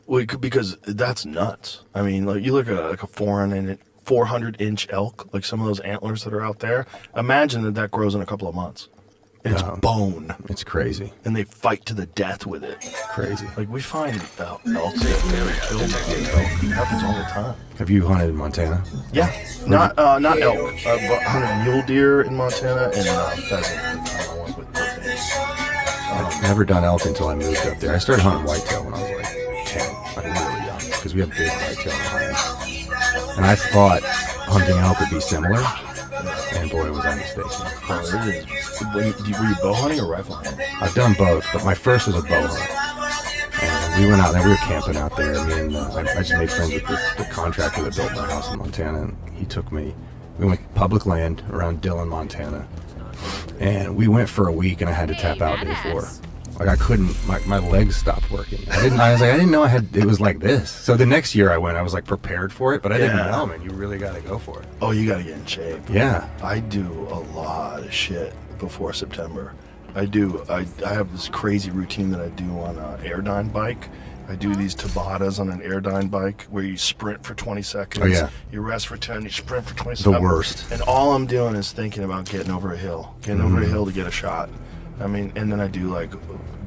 Well, because that's nuts. I mean, you look at a 400-inch elk, some of those antlers that are out there. Imagine that grows in a couple of months. And it's bone, It's crazy. and they fight to the death with it. Crazy. We find elk that very killed elk. It happens all the time. Have you hunted in Montana? Yeah, not elk. I've hunted mule deer in Montana and pheasant. I went with both days. Never done elk until I moved up there. I started hunting whitetail when I was 10, really young. because we have big whitetail behind. And I thought hunting elk would be similar, and boy, was I mistaken. Oh, it is. Were you bow hunting or rifle hunting? I've done both, but my first was a bow hunt. And we went out there, we were camping out there. Me and I just made friends with the contractor that built my house in Montana, and he took me. We went public land around Dillon, Montana, and we went for a week, and I had to tap out day 4. Like I couldn't, my legs stopped working. I didn't know it was like this. So the next year I went, I was like prepared for it, but I didn't know, man, you really got to go for it. Oh, you got to get in shape. Yeah. I do a lot of shit before September. I have this crazy routine that I do on an Airdyne bike. I do these Tabatas on an Airdyne bike where you sprint for 20 seconds. Oh, yeah. You rest for 10, you sprint for 20 seconds. The worst. And all I'm doing is thinking about getting over a hill. Over a hill to get a shot. I mean, and then I do like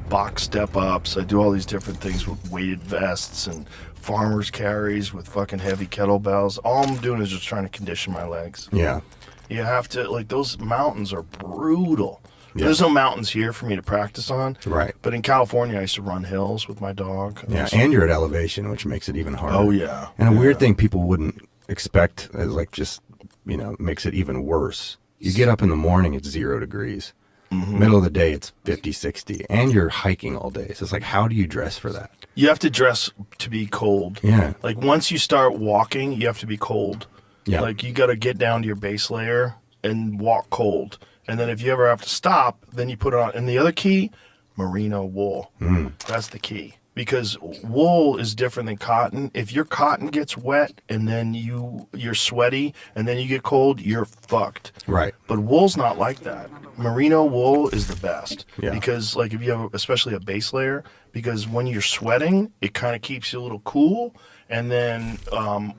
box step ups. I do all these different things with weighted vests and farmer's carries with fucking heavy kettlebells. All I'm doing is just trying to condition my legs. Yeah. You have to, like, those mountains are brutal. Yeah. There's no mountains here for me to practice on. Right. But in California, I used to run hills with my dog. Yeah, and you're at elevation, which makes it even harder. Oh, yeah. And a weird thing people wouldn't expect is like just, makes it even worse. You get up in the morning, it's 0 degrees. Mm-hmm. Middle of the day, it's 50, 60. And you're hiking all day. So it's like, how do you dress for that? You have to dress to be cold. Yeah. Like, once you start walking, you have to be cold. Yeah. Like, you got to get down to your base layer and walk cold. And then if you ever have to stop, then you put it on. And the other key, merino wool. That's the key. Because wool is different than cotton. If your cotton gets wet and then you're sweaty and then you get cold, you're fucked. Right. But wool's not like that. Merino wool is the best. Yeah. Because like if you have especially a base layer, because when you're sweating, it kind of keeps you a little cool. And then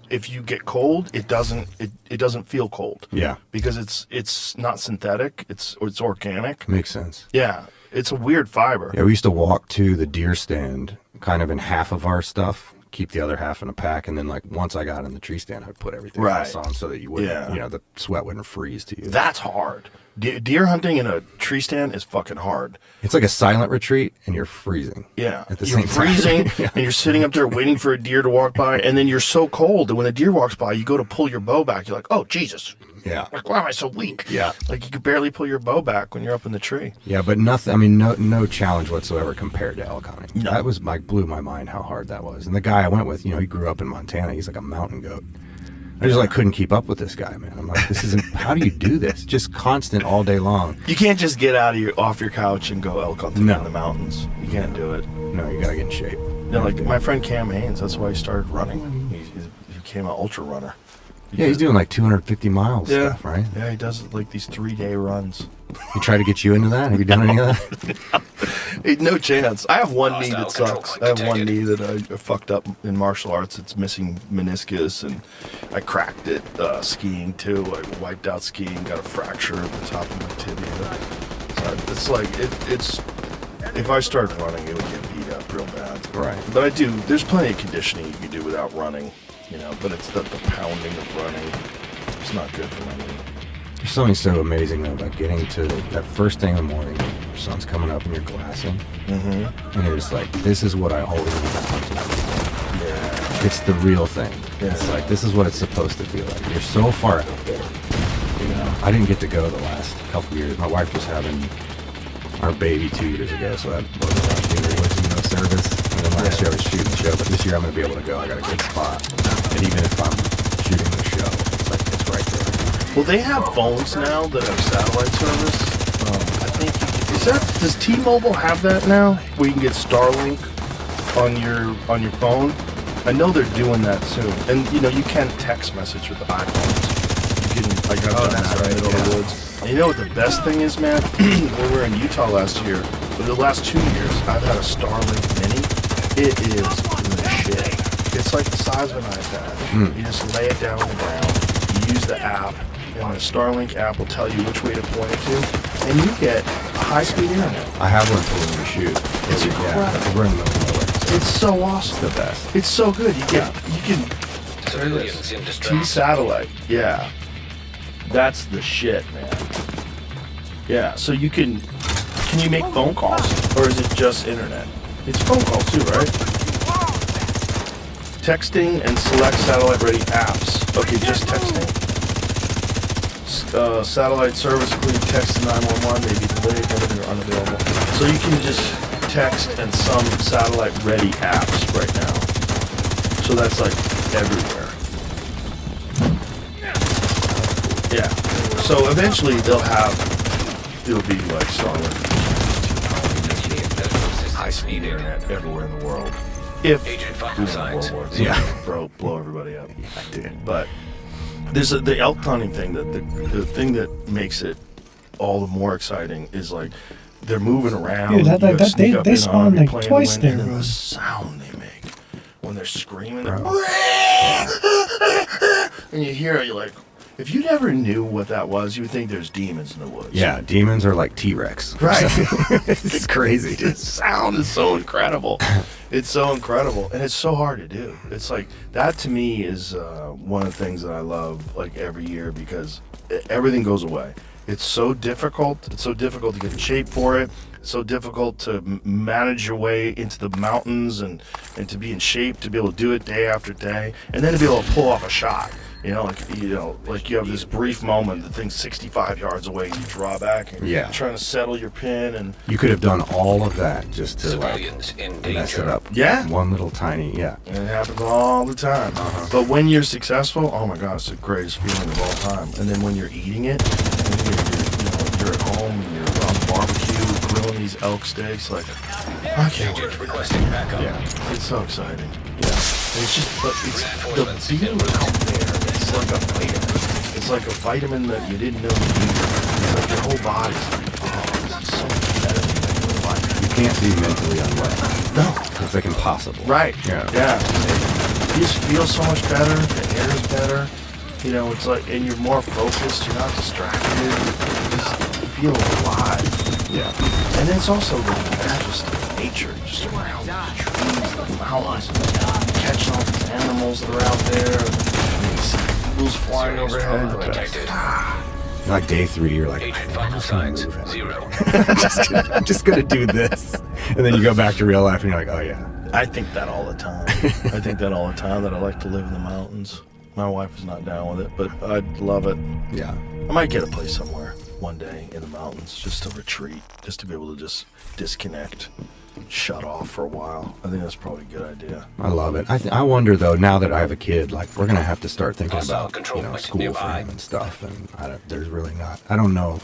if you get cold, it doesn't feel cold. Yeah. Because it's not synthetic. It's organic. Makes sense. Yeah. It's a weird fiber. Yeah, we used to walk to the deer stand kind of in half of our stuff, keep the other half in a pack, and then like once I got in the tree stand, I'd put everything else on so that you wouldn't, the sweat wouldn't freeze to you. That's hard. Deer hunting in a tree stand is fucking hard. It's like a silent retreat, and you're freezing. Yeah. At the You're same time. freezing, Yeah. and you're sitting up there waiting for a deer to walk by, and then you're so cold that when a deer walks by, you go to pull your bow back. You're like, oh, Jesus. Yeah. Like, why am I so weak? Yeah. Like, you could barely pull your bow back when you're up in the tree. Yeah, but nothing. I mean, no challenge whatsoever compared to elk hunting. No. That was blew my mind how hard that was. And the guy I went with, he grew up in Montana. He's like a mountain goat. I just couldn't keep up with this guy, man. I'm like, this isn't. How do you do this? Just constant all day long. You can't just get off your couch and go elk hunting in the mountains. You can't do it. No, you gotta get in shape. Like my friend Cam Haynes, that's why he started running. He became an ultra runner. Yeah, he's doing like 250 miles stuff, right? Yeah, he does like these 3-day runs. He tried to get you into that? Have you done any of that? Hey, no chance. I have one knee that Hostile control sucks. point I have one detected. knee that I fucked up in martial arts. It's missing meniscus, and I cracked it skiing too. I wiped out skiing, got a fracture at the top of my tibia. So it's like it's. If I started running, it would get beat up real bad. Right. But I do. There's plenty of conditioning you can do without running, But it's the pounding of running. It's not good for my knee. There's something so amazing though about getting to that first thing in the morning, your sun's coming up and you're glassing, and you're just like, this is what I always wanted to do. Yeah. It's the real thing. Yeah. It's like, this is what it's supposed to feel like. You're so far out there. I didn't get to go the last couple years. My wife was having our baby 2 years ago, so that wasn't last year. It was no service. And then last year I was shooting the show, but this year I'm going to be able to go. I got a good spot. And even if I'm shooting the show, it's like, it's right there. Well, they have phones now that have satellite service. I think does T-Mobile have that now, where you can get Starlink on your phone? I know they're doing that soon, and you can text message with the iPhones. You can. I got that in the middle of the woods. And you know what the best thing is, man? When we were in Utah last year, for the last 2 years, I've had a Starlink Mini. It is the shit. It's like the size of an iPad. You just lay it down on the ground. You use the app. And the Starlink app will tell you which way to point it to, and you get high-speed internet. I have one for when we shoot. It's incredible. We're in the middle of nowhere. It's so awesome. The best. It's so good. You can Civilians in T distress. satellite. Yeah, that's the shit, man. Yeah, so you can you make phone calls, or is it just internet? It's phone calls too, right? Texting and select satellite-ready apps. Okay, just texting. Satellite service, including text to 911, may be delayed, limited, or unavailable. So you can just text and some satellite-ready apps right now. So that's like everywhere. Yeah. So eventually it'll be like Starlink. High-speed internet everywhere in the world. If Agent we vital win signs. World War II, Yeah. blow everybody up. But there's the elk hunting thing. The thing that makes it all the more exciting is like they're moving around. Dude, you gotta sneak up they in on spawned them, like you're playing twice the wind, there, and then bro. the sound they make when they're screaming, Bro. and you hear it, you're like, if you never knew what that was, you would think there's demons in the woods. Yeah, demons are like T-Rex. Right. It's crazy. The sound is so incredible. It's so incredible, and it's so hard to do. It's like that to me is one of the things that I love, like every year, because everything goes away. It's so difficult. It's so difficult to get in shape for it. It's so difficult to manage your way into the mountains and to be in shape to be able to do it day after day, and then to be able to pull off a shot. Like you have this brief moment, the thing's 65 yards away, you draw back and Yeah. you're trying to settle your pin, and You could have done all of that just to like Civilians in mess it danger. up. Yeah. One little tiny, yeah. and it happens all the time. But when you're successful, oh my God, it's the greatest feeling of all time. And then when you're eating it, and you're at home, and you're on the barbecue, grilling these elk steaks, like, I can't wait. Agent requesting backup. Yeah, it's so exciting. Yeah, and it's just, but it's the being out there. It's like a vitamin. It's like a vitamin that you didn't know you needed. It's like your whole body's like, oh, this is so much better than regular life. You can't be mentally unwell. No. It's like impossible. Right. Yeah. Yeah. You just feel so much better. The air is better. It's like, and you're more focused. You're not distracted. You just feel alive. Yeah. And then it's also the majesty of nature, just around the trees, the mountains, catching all these animals that are out there. And you see eagles flying overhead. You're like, Detected. Like day 3, you're like, Agent vital signs 0. I'm just gonna do this, and then you go back to real life, and you're like, oh yeah. I think that all the time. I think that all the time, that I like to live in the mountains. My wife is not down with it, but I'd love it. Yeah. I might get a place somewhere one day in the mountains just to retreat, just to be able to just disconnect, shut off for a while. I think that's probably a good idea. I love it. I wonder though, now that I have a kid, like we're gonna have to start thinking Hostile about control point school for nearby. him and stuff. And there's really not. I don't know.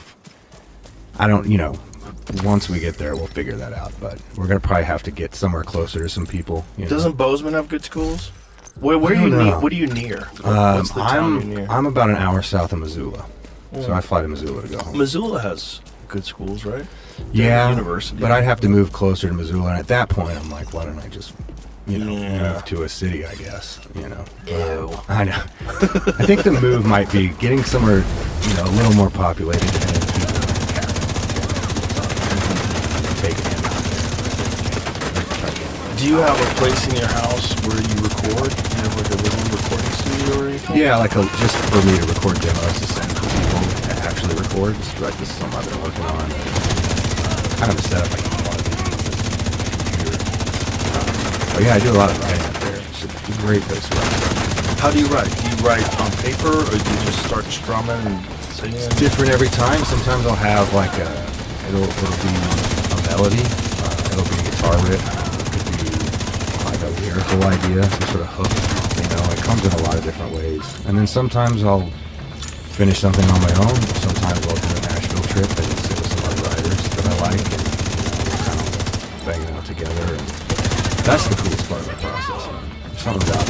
Once we get there, we'll figure that out. But we're gonna probably have to get somewhere closer to some people. Doesn't Bozeman have good schools? Where are I you don't near? know. What are you near? What's the town you're near? I'm about an hour south of Missoula, so I fly to Missoula to go home. Missoula has good schools, right? Yeah, University. but I'd have to move closer to Missoula, and at that point, I'm like, why don't I just, Yeah. move to a city? I guess, Ew. I know. I think the move might be getting somewhere, a little more populated and then keep it in the cabin. Take it in. Do you have a place in your house where you record? Do you have like a little recording studio or anything? Yeah, just for me to record demos to send to people to actually record. Just like this is something I've been working on. Kind of a setup I can want to do. But yeah, I do a lot of writing up there. It's a great place to write. How do you write? Do you write on paper or do you just start strumming and singing? Different every time. Sometimes I'll have like it'll be a melody. It'll be a guitar riff. It could be like a lyrical idea, some sort of hook. It comes in a lot of different ways. And then sometimes I'll finish something on my own. Sometimes I'll do a Nashville trip and sit with some other writers that I like and kind of bang it out together. And that's the coolest part of the process. There's something about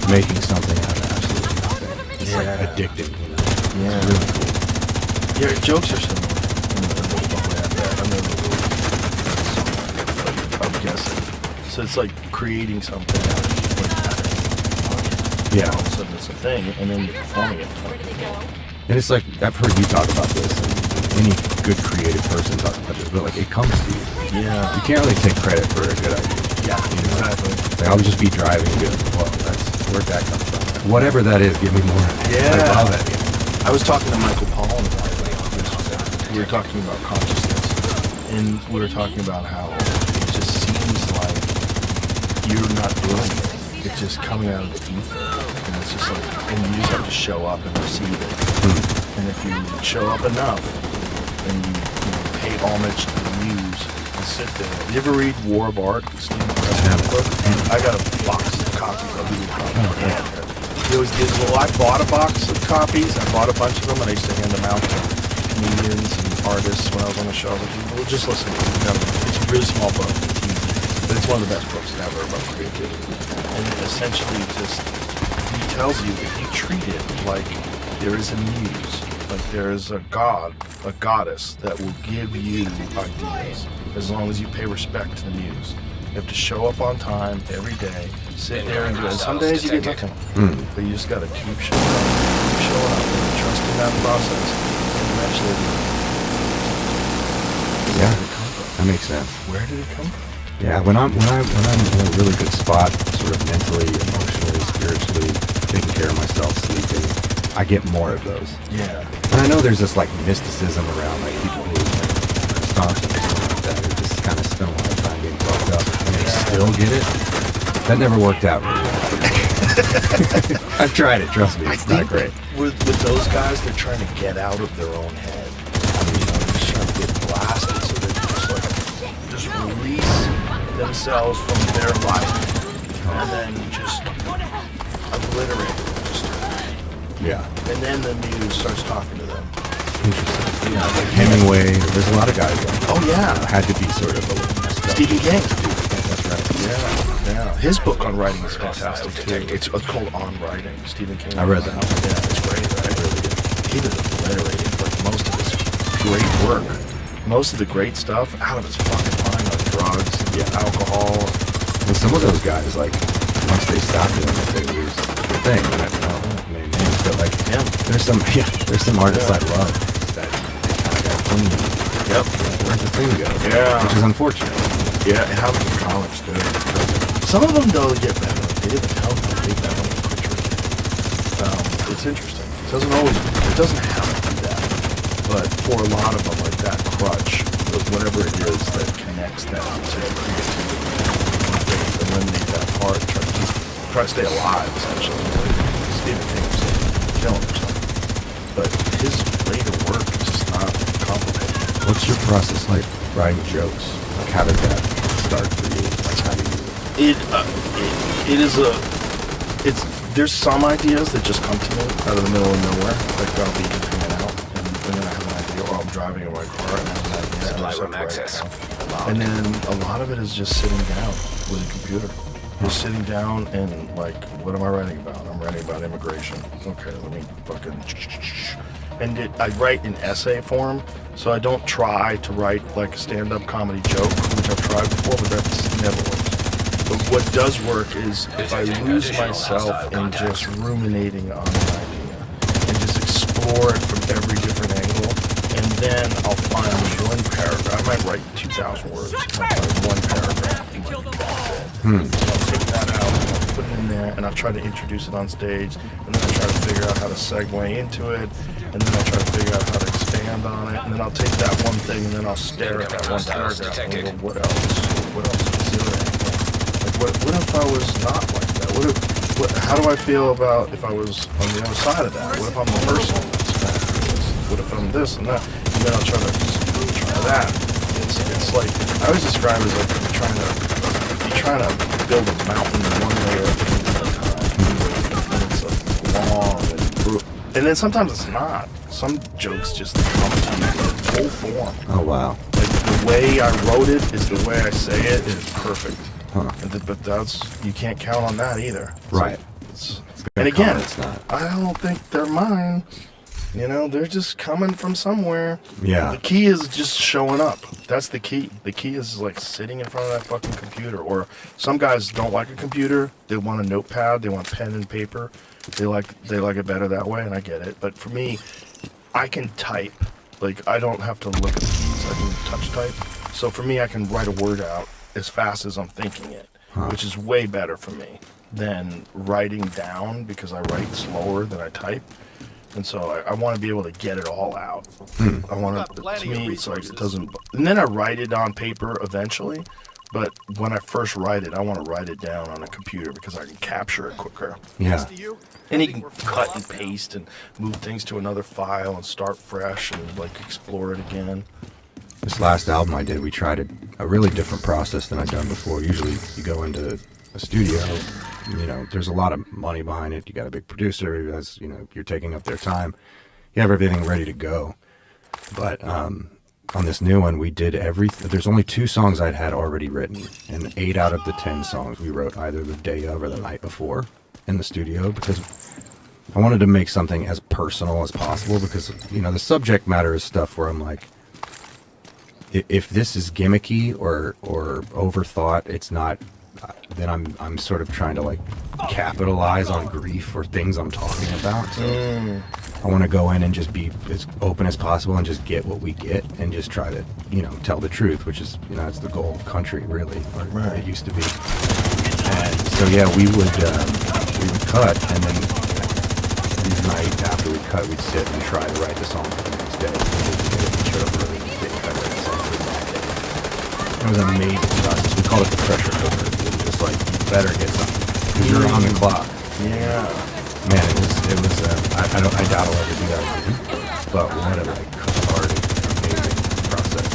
making something out of absolutely nothing. It's like addicting. Yeah. It's really cool. Your jokes are similar. I'm guessing. So it's like creating something out of Yeah. all of a sudden it's a thing, and then you're performing it. And it's like, I've heard you talk about this, and any good creative person talks about this, but like it comes to you. Yeah. You can't really take credit for a good idea. Yeah, exactly. Like, I'll just be driving and be like, well, where'd that come from? Whatever that is, give me more. Yeah. I love it. I was talking to Michael Pollan about it. We were talking about consciousness, and we were talking about how it just seems like you're not doing it. it's just coming out of the ether, and it's just like, and you just have to show up and receive it. And if you show up enough, and you pay homage to the muse, and sit there. You ever read War of Art, Stephen Pressfield book? I got a box of copies of it. He always gives, well, I bought a box of copies. I bought a bunch of them, and I used to hand them out to comedians and artists when I was on the show. I was like, well, just listen. It's a really small book. It's easy, but it's one of the best books ever about creativity. And it essentially just, he tells you that you treat it like there is a muse, like there is a god, a goddess that will give you ideas as long as you pay respect to the muse. You have to show up on time every day, sit there and do it. And some days you get nothing, but you just got to keep showing up, and trust in that process, and eventually. Yeah, that makes sense. Where did it come from? Yeah, when I'm in a really good spot, sort of mentally, emotionally, spiritually, taking care of myself, sleeping, I get more of those. Yeah. And I know there's this like mysticism around like people who like stomps and something like that, who just kind of spend a lot of time being fucked up and they still get it. That never worked out really well. I've tried it, trust me, it's not great. With those guys, they're trying to get out of their own head. They're just trying to get blasted, so they just release themselves from their life, and then just obliterate it. Yeah. And then the muse starts talking to them. Interesting. Yeah, like Hemingway, there's a lot of guys like Oh yeah, had to be sort of a little messed up. Stephen King. That's right. Yeah. His book on writing is fantastic too. It's called On Writing. Stephen King. I read that. Yeah, it's great. I really did. He was obliterating like most of his great work, most of the great stuff out of his fucking mind on drugs, alcohol. And some of those guys, like, once they stop doing it, they lose the thing. I mean, but like, there's some artists I love that they kind of got clean. Yep. Where'd the thing go? Yeah. Which is unfortunate. Yeah, it happens in college too. Some of them though get better. They didn't help them get better. It's interesting. It doesn't have to be that. But for a lot of them, like that crutch, whatever it is that connects them to creativity, they eliminate that part, try to stay alive, essentially. Like Stephen King was killing himself. But his later work is just not complicated. What's your process like writing jokes? Like, how did that start for you? Like, how do you... There's some ideas that just come to me out of the middle of nowhere. Like I'll be hanging out and then I have an idea, or I'm driving in my car and I have an idea. Supply room access. And then a lot of it is just sitting down with a computer. Just sitting down and like, what am I writing about? I'm writing about immigration. Okay, let me fucking... And I write in essay form, so I don't try to write like a stand-up comedy joke, which I've tried before, but that's never worked. But what does work is if I lose myself in just ruminating on an idea and just explore it from every different angle, and then I'll find one paragraph. I might write 2,000 words. I'll find one paragraph. So I'll take that out, and I'll put it in there, and I'll try to introduce it on stage, and then I'll try to figure out how to segue into it, and then I'll try to figure out how to expand on it, and then I'll take that one thing, and then I'll stare at that one paragraph and go, what else? What else? What's the other angle? What if I was not like that? How do I feel about if I was on the other side of that? What if I'm the person that's going through this? What if I'm this and that? And then I'll try that. It's like, I always describe it as like you're trying to build a mountain one layer at a time. And it's like long and brutal. And then sometimes it's not. Some jokes just come to you in full form. Oh, wow. Like the way I wrote it is the way I say it is perfect. Huh. But you can't count on that either. Right. And again, it's not. I don't think they're mine. You know, they're just coming from somewhere. Yeah. The key is just showing up. That's the key. The key is like sitting in front of that fucking computer. Or some guys don't like a computer. They want a notepad. They want pen and paper. They like it better that way, and I get it. But for me, I can type. Like, I don't have to look at the keys. I can touch type. So for me, I can write a word out as fast as I'm thinking it, which is way better for me than writing down, because I write slower than I type. And so I want to be able to get it all out. I want to me, it's like it doesn't... And then I write it on paper eventually, But when I first write it, I want to write it down on a computer because I can capture it quicker. Yeah. To you, And you can cut and paste and move things to another file and start fresh and like explore it again. This last album I did, we tried a really different process than I'd done before. Usually you go into a studio, you know, there's a lot of money behind it. You got a big producer who has, you know, you're taking up their time. You have everything ready to go. But on this new one, we did everything. There's only 2 songs I'd had already written, and 8 out of the 10 songs we wrote either the day of or the night before in the studio, because I wanted to make something as personal as possible, because, you know, the subject matter is stuff where I'm like, if this is gimmicky or overthought, it's not. Then I'm sort of trying to like capitalize on grief or things I'm talking about. So I want to go in and just be as open as possible and just get what we get and just try to, you know, tell the truth, which is, you know, it's the goal of country, really, or Right. it used to be. And so yeah, we would cut, and then each night after we cut, we'd sit and try to write the song for the next day. It was an amazing process. We called it the pressure cooker. It was just like, you better get something because you're on the clock. Yeah. Man, it was. I doubt I'll ever do that again. But what a like cathartic, amazing process.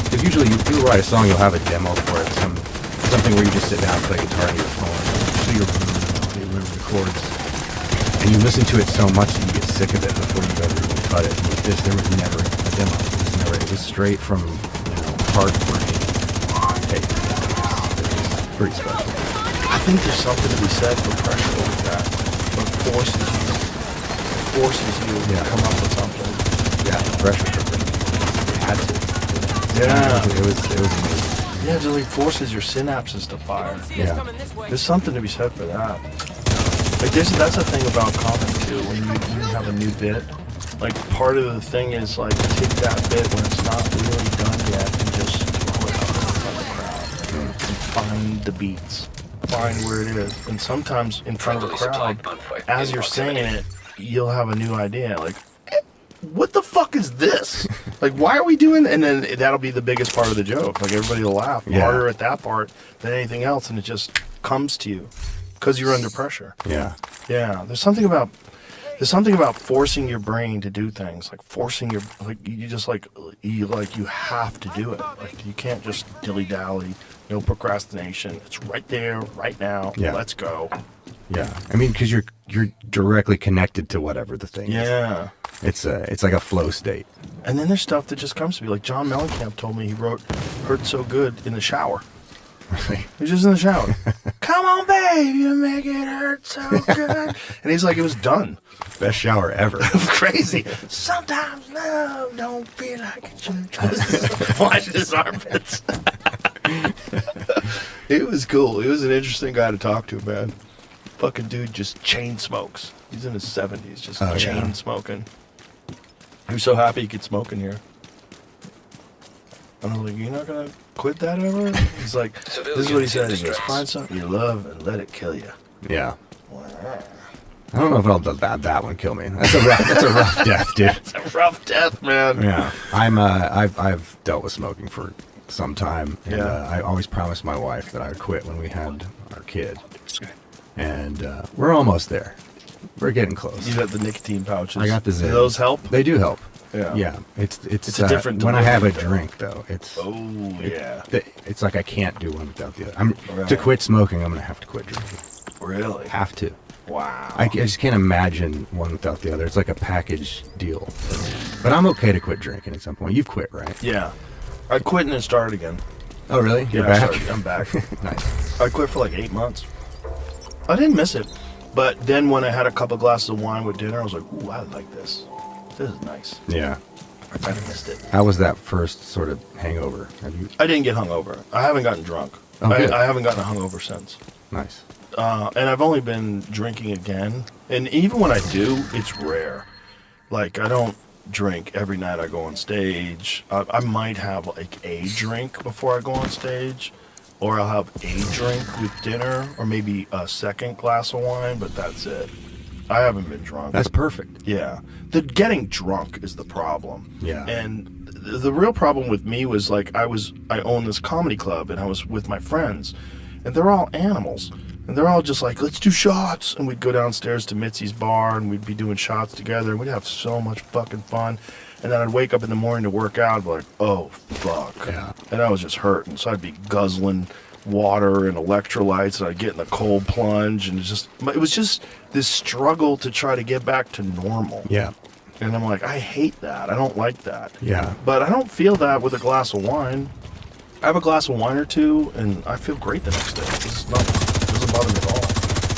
Because usually you'll write a song, you'll have a demo for it, something where you just sit down and play guitar on your phone, so you remember the chords, and you listen to it so much that you get sick of it before you ever even cut it. And with this, there was never a demo. It was straight from, you know, heartbreaking take. It was pretty special. I think there's something to be said for pressure like that. It forces you to Yeah. come up with something. Yeah, the pressure cooker. It had to. Yeah. It was amazing. Yeah, it really forces your synapses to fire. Yeah. There's something to be said for that. Like that's the thing about comedy too. When you have a new bit, like part of the thing is like take that bit when it's not really done yet and just throw it out in front of the crowd and find the beats, find where it is. And sometimes in front of the crowd, as you're singing it, you'll have a new idea. Like, what the fuck is this? Like, why are we doing? And then that'll be the biggest part of the joke. Like everybody will laugh harder at that part than anything else, and it just comes to you because you're under pressure. Yeah. Yeah, there's something about forcing your brain to do things, like forcing your you have to do it. Like you can't just dilly dally, no procrastination. It's right there, right now. Yeah. Let's go. Yeah. I mean, because you're directly connected to whatever the thing is. Yeah. It's like a flow state. And then there's stuff that just comes to me. Like John Mellencamp told me he wrote "Hurt So Good" in the shower. Really. He was just in the shower. Come on, babe, you make it hurt so good. And he's like, it was done. Best shower ever. Crazy. Sometimes love don't feel like it should. Watch his armpits. It was cool. He was an interesting guy to talk to, man. Fucking dude just chain smokes. He's in his 70s, just chain smoking. He was so happy he could smoke in here. And I was like, you're not gonna quit that ever? He's like, this is what he said. He goes, find something you love and let it kill you. Yeah. I don't know if I'll let that one kill me. That's a rough death, dude. It's a rough death, man. Yeah. I've dealt with smoking for some time, and Yeah. I always promised my wife that I would quit when we had our kid, and we're almost there. We're getting close. You got the nicotine pouches. I got the Zins. Do those help? They do help. Yeah. Yeah. It's a different when I have a delivery, though. drink though. It's Oh, yeah. it's like I can't do one without the other. Right. To quit smoking, I'm gonna have to quit drinking. Really? Have to. Wow. I just can't imagine one without the other. It's like a package deal. But I'm okay to quit drinking at some point. You've quit, right? Yeah. I quit and then started again. Oh, really? You're Yeah, back? I'm back. Nice. I quit for like 8 months. I didn't miss it. But then when I had a couple glasses of wine with dinner, I was like, ooh, I like this. This is nice. Yeah. I kind of missed it. How was that first sort of hangover? Have you? I didn't get hungover. I haven't gotten drunk. Oh, good. I haven't gotten a hungover since. Nice. And I've only been drinking again. And even when I do, it's rare. Like, I don't drink every night I go on stage. I might have, like, a drink before I go on stage. Or I'll have a drink with dinner. Or maybe a second glass of wine, but that's it. I haven't been drunk. That's perfect. Yeah. The getting drunk is the problem. Yeah. And the real problem with me was like I own this comedy club and I was with my friends and they're all animals. And they're all just like, let's do shots. And we'd go downstairs to Mitzi's bar and we'd be doing shots together and we'd have so much fucking fun. And then I'd wake up in the morning to work out and be like, oh, fuck. Yeah. And I was just hurting. So I'd be guzzling water and electrolytes and I'd get in the cold plunge. And it was just this struggle to try to get back to normal. Yeah. And I'm like, I hate that. I don't like that. Yeah. But I don't feel that with a glass of wine. I have a glass of wine or two and I feel great the next day. It doesn't bother me at all.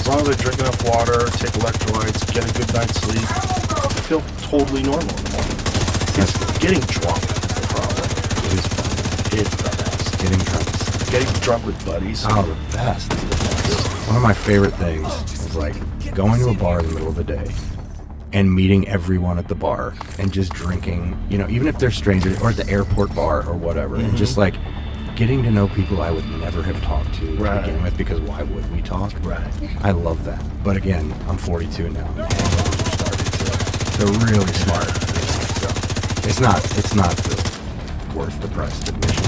As long as I drink enough water, take electrolytes, get a good night's sleep, I feel totally normal in the morning. Getting drunk is the problem. It is fun. It's the best. Getting drunk. Getting drunk with buddies. Oh, the best. One of my favorite things is like going to a bar in the middle of the day and meeting everyone at the bar and just drinking, you know, even if they're strangers or at the airport bar or whatever, and just like getting to know people I would never have talked to to begin with, because why would we talk? Right. I love that. But again, I'm 42 now. And hangovers are starting to really smart. So it's not worth the price of admission.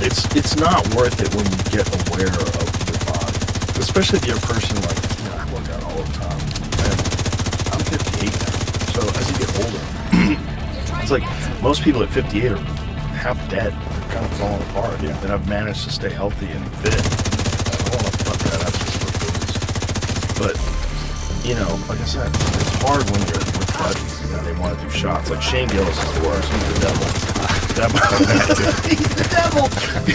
It's not worth it when you get aware of your body, especially if you're a person like, you know, I work out all the time. And I'm 58 now, so as you get older, it's like most people at 58 are half dead, they're kind of falling apart. Yeah. And I've managed to stay healthy and fit. I don't want to fuck that up just for booze. But you know, like I said, it's hard when you're with buddies and they want to do shots. Like Shane Gillis is the worst. He's the devil. He's the devil.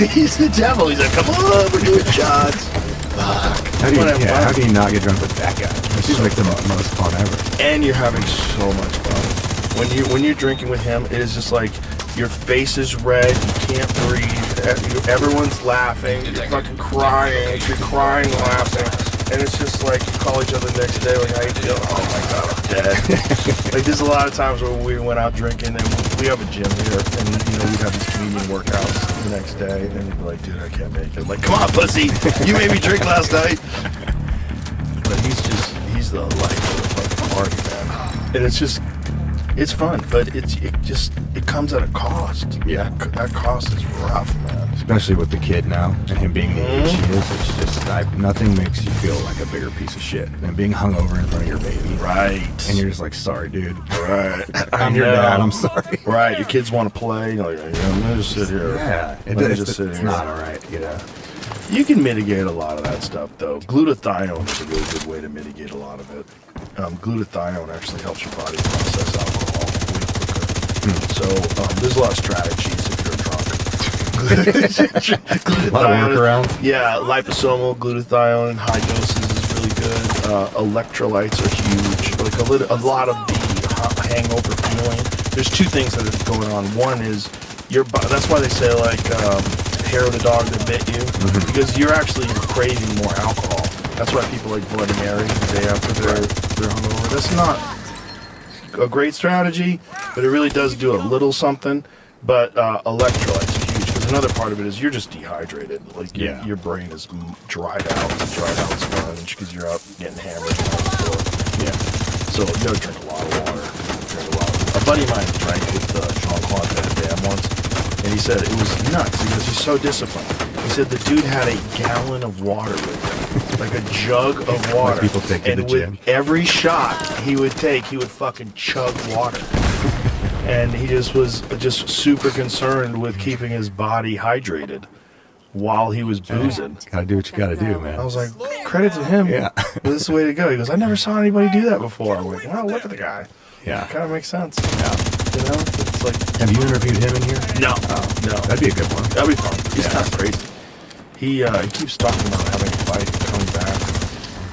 He's the devil. He's like, come on, we're doing shots. Fuck. How do you not get drunk with that guy? He's like the most fun ever. And you're having so much fun. When you're drinking with him, it is just like your face is red, you can't breathe, everyone's laughing, you're fucking crying, laughing. And it's just like you call each other the next day, like, how you feel? Oh my god, I'm dead. Like there's a lot of times where we went out drinking and we have a gym here, and you know we'd have these comedian workouts the next day, and he'd be like, dude, I can't make it. I'm like, come on, pussy, you made me drink last night. But he's the life of the fucking party, man. And it's fun, but it comes at a cost. Yeah. That cost is rough, man. Especially with the kid now and him being the age he is, it's just nothing makes you feel like a bigger piece of shit than being hungover in front of your baby. Right. And you're just like, sorry, dude. Right. I'm your dad. I'm sorry. Right. Your kids want to play. You're like, I'm gonna just sit here. Yeah. It's not all right. You know. You can mitigate a lot of that stuff, though. Glutathione is a really good way to mitigate a lot of it. Glutathione actually helps your body process alcohol way quicker. So there's a lot of strategies if you're drunk. A lot of workarounds. Yeah, liposomal glutathione in high doses is really good. Electrolytes are huge. Like a lot of the hangover feeling. There's two things that are going on. One is your body. That's why they say like hair of the dog that bit you, because you're actually craving more alcohol. That's why people like Bloody Mary the day after they're hungover. That's not a great strategy, but it really does do a little something. But electrolytes are huge, because another part of it is you're just dehydrated. Like your brain is dried out sponge because you're out getting hammered. Yeah. So you gotta drink a lot of water. A buddy of mine drank with Jean-Claude Van Damme once, and he said it was nuts because he's so disciplined. He said the dude had a gallon of water with him, like a jug of water. Like people take to and the with gym. every shot he would take, he would fucking chug water. And he was super concerned with keeping his body hydrated while he was boozing. Gotta do what you gotta do, man. I was like, credit to him. Yeah. This is the way to go. He goes, I never saw anybody do that before. I'm like, wow, look at the guy. Yeah. It kind of makes sense. Yeah. You know, it's like, Have you interviewed him in here? no. That'd be a good one. That'd be fun. He's kind of crazy. He keeps talking about having a fight and coming back.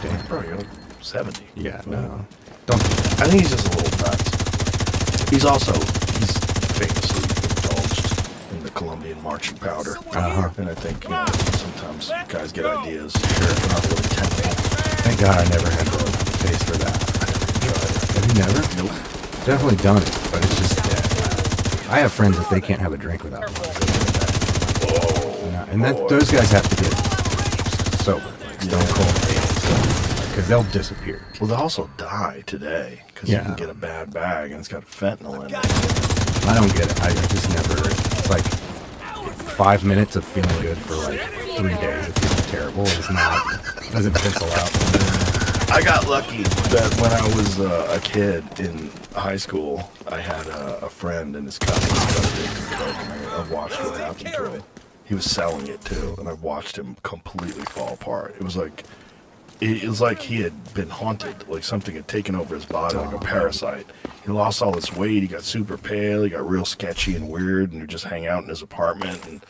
Damn, bro, you're like 70. Yeah, no. Don't. I think he's just a little nuts. He's famously indulged in the Colombian marching powder. And I think, you know, sometimes guys get ideas. Sure, they're not really tempting. Thank God I never had the taste for that. Have you never? Nope. Definitely done it, but it's just. I have friends that they can't have a drink without one. And those guys have to get sober, like Stone Cold. because they'll disappear. Well, they also die today because you can get a bad bag and it's got fentanyl in it. I don't get it. I just never. It's like 5 minutes of feeling good for like 3 days of feeling terrible. It's not. It doesn't pencil out. I got lucky that when I was a kid in high school, I had a friend and his cousin and I watched what happened to him. He was selling it too, and I watched him completely fall apart. It was like he had been haunted, like something had taken over his body, like a parasite. He lost all his weight. He got super pale. He got real sketchy and weird, and he'd just hang out in his apartment and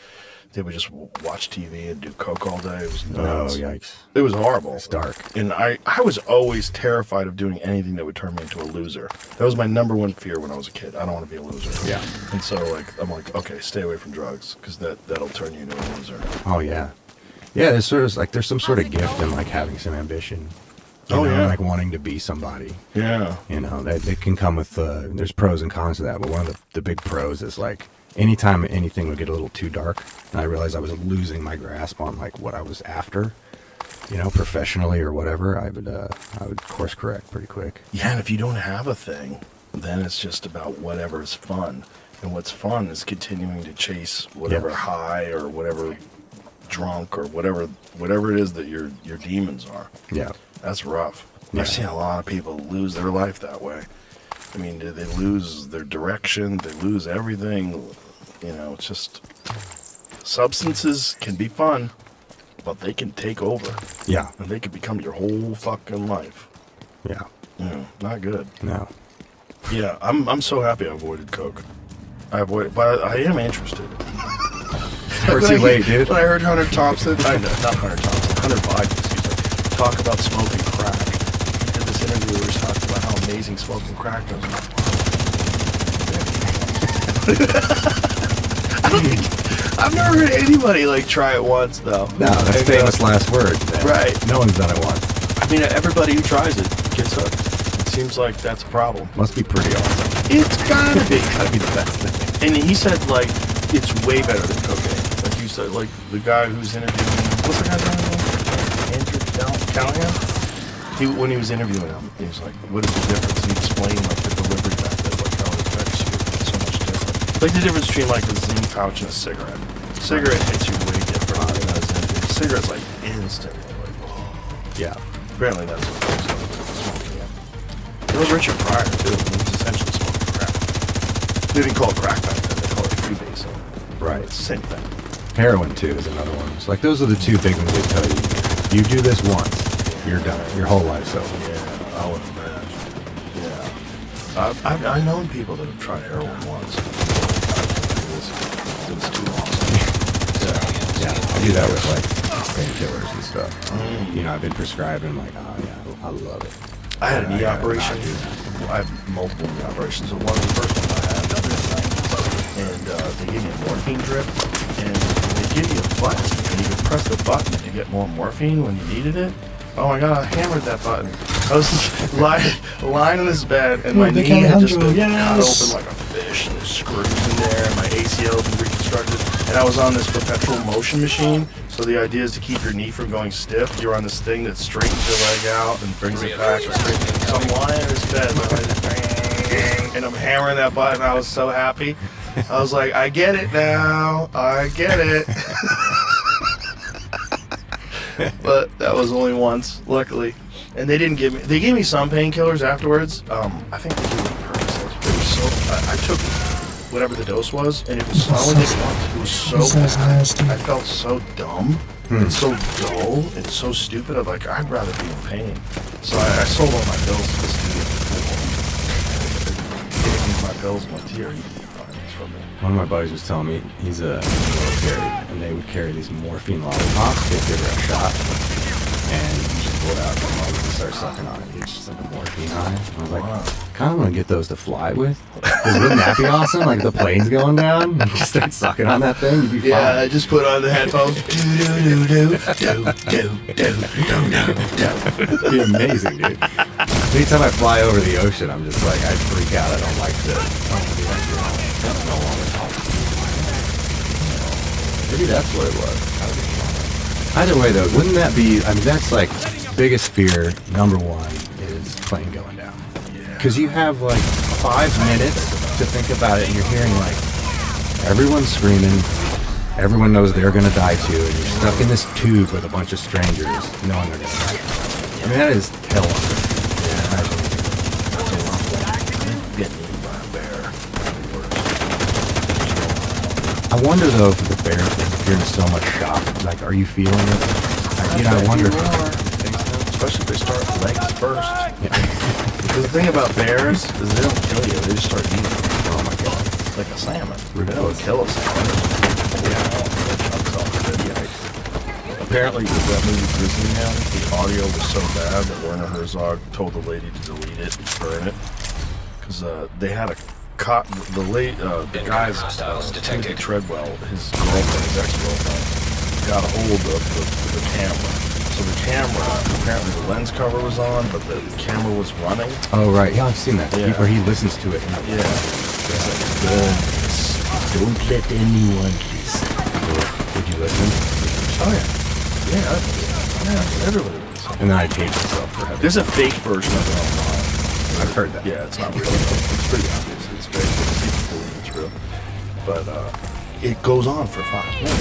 they would just watch TV and do coke all day. It was nuts. Oh, yikes. It was horrible. It's dark. And I was always terrified of doing anything that would turn me into a loser. That was my number one fear when I was a kid. I don't want to be a loser. Yeah. And so, like, I'm like, okay, stay away from drugs because that'll turn you into a loser. Oh yeah. Yeah, there's sort of like there's some sort of gift in like having some ambition. You Oh, know, yeah. like wanting to be somebody. Yeah. You know, that it can come with there's pros and cons to that, but one of the big pros is like anytime anything would get a little too dark and I realized I was losing my grasp on like what I was after, you know, professionally or whatever, I would course correct pretty quick. Yeah, and if you don't have a thing, then it's just about whatever is fun. And what's fun is continuing to chase whatever high or whatever drunk or whatever it is that your demons are. Yeah. That's rough. Yeah. I've seen a lot of people lose their life that way. I mean, they lose their direction, they lose everything. You know, it's just substances can be fun, but they can take over. Yeah. And they can become your whole fucking life. Yeah. Not good. No. Yeah, I'm so happy I avoided coke. But I am interested. We're too late, dude. When I heard Hunter Thompson, not Hunter Thompson, Hunter Biden, excuse me, talk about smoking crack. He did this interview where he was talking about how amazing smoking crack is. I don't think, I've never heard anybody like try it once though. No, that's famous last word. Man. Right. No one's done it once. I mean, everybody who tries it gets hooked. It seems like that's a problem. Must be pretty awesome. It's gotta be. It's gotta be the best thing. And he said, like, it's way better than cocaine. Like you said, like, the guy who's interviewing, what's the guy's name? Andrew Callahan? When he was interviewing him, he was like, what is the difference? He explained, like, the delivery method, like, how it affects you. It's so much different. Like, the difference between, like, a Zing pouch and a cigarette. Cigarette hits you way different than a Zing. Cigarette's, like, instantly, like, whoa. Yeah. Apparently that's what it was smoking it. It was Richard Pryor, too. He was essentially smoking crack. They didn't call it crack back then. They call it freebasing. Right. It's the same thing. Heroin too is another one. It's like those are the two big ones they tell you. You do this once, you're done. Your whole life's over. Yeah, I would imagine. Yeah. I've known people that have tried heroin once. It was too awesome. Yeah, I do that with like painkillers and stuff. You know, I've been prescribed and I'm like, oh yeah, I love it. I had a knee gotta operation. not do that. I have multiple knee operations. So one of the first ones I had, and they gave me a morphine drip, and they give you a button, and you can press the button to get more morphine when you needed it. Oh my god, I hammered that button. I was lying in this bed, and my they knee kinda had just been handle it. cut Yes. open like a fish, and there's screws in there, and my ACL had been reconstructed, and I was on this perpetual motion machine. So the idea is to keep your knee from going stiff. You're on this thing that straightens your leg out and brings it back. So I'm lying in this bed, and I'm hammering that button. I was so happy. I was like, I get it now. I get it. But that was only once, luckily. And they didn't give me. They gave me some painkillers afterwards. I think they gave me Percocet. It was so. I took whatever the dose was, and it was. I only did once. It was so That's bad. nasty. I felt so dumb and so dull and so stupid. I'm like, I'd rather be in pain. So I sold all my pills to this dude. Gave me my pills and went, here, you can buy these from me. One of my buddies was telling me he's a military, and they would carry these morphine lollipops. They'd give her a shot, and you just pull it out from the and start sucking on it. It's just like a morphine high. I was like, kind of want to get those to fly with. Because wouldn't that be awesome? Like the plane's going down, and you just start sucking on that thing. You'd be Yeah, fine. I just put on the headphones. It'd be amazing, dude. Anytime I fly over the ocean, I'm just like, I freak out. I don't like to. I don't want to be like, no longer talk. Maybe that's what it was. Either way, though, wouldn't that be? I mean, that's like biggest fear, number one, is plane going down. Because you have like 5 minutes to think about it, and you're hearing like everyone's screaming, everyone knows they're gonna die too, and you're stuck in this tube with a bunch of strangers knowing they're gonna die. I mean, that is hell on earth. Getting eaten by a bear. I wonder though if the bear thing, if you're in so much shock, like, are you feeling it? I wonder. Especially if they start legs first. Yeah. Because the thing about bears is they don't kill you, they just start eating you. Oh my god. Like a salmon. They don't kill a salmon. Apparently, with that movie Grizzly Man, the audio was so bad that Werner Herzog told the lady to delete it and burn it. Because they had a the guy's detected. Treadwell, his girlfriend, his ex-girlfriend, got a hold of the camera. So the camera, apparently the lens cover was on, but the camera was running. Oh right, yeah, I've seen that. Yeah. Where he listens to it. Yeah. It's like, don't let anyone listen. Would you listen? Oh yeah. Yeah, everybody listens. And then I'd hate myself for having. There's a fake version of it online. I've heard that. Yeah, it's not real. It's pretty obvious. It's very people believe it's real. But it goes on for 5 minutes.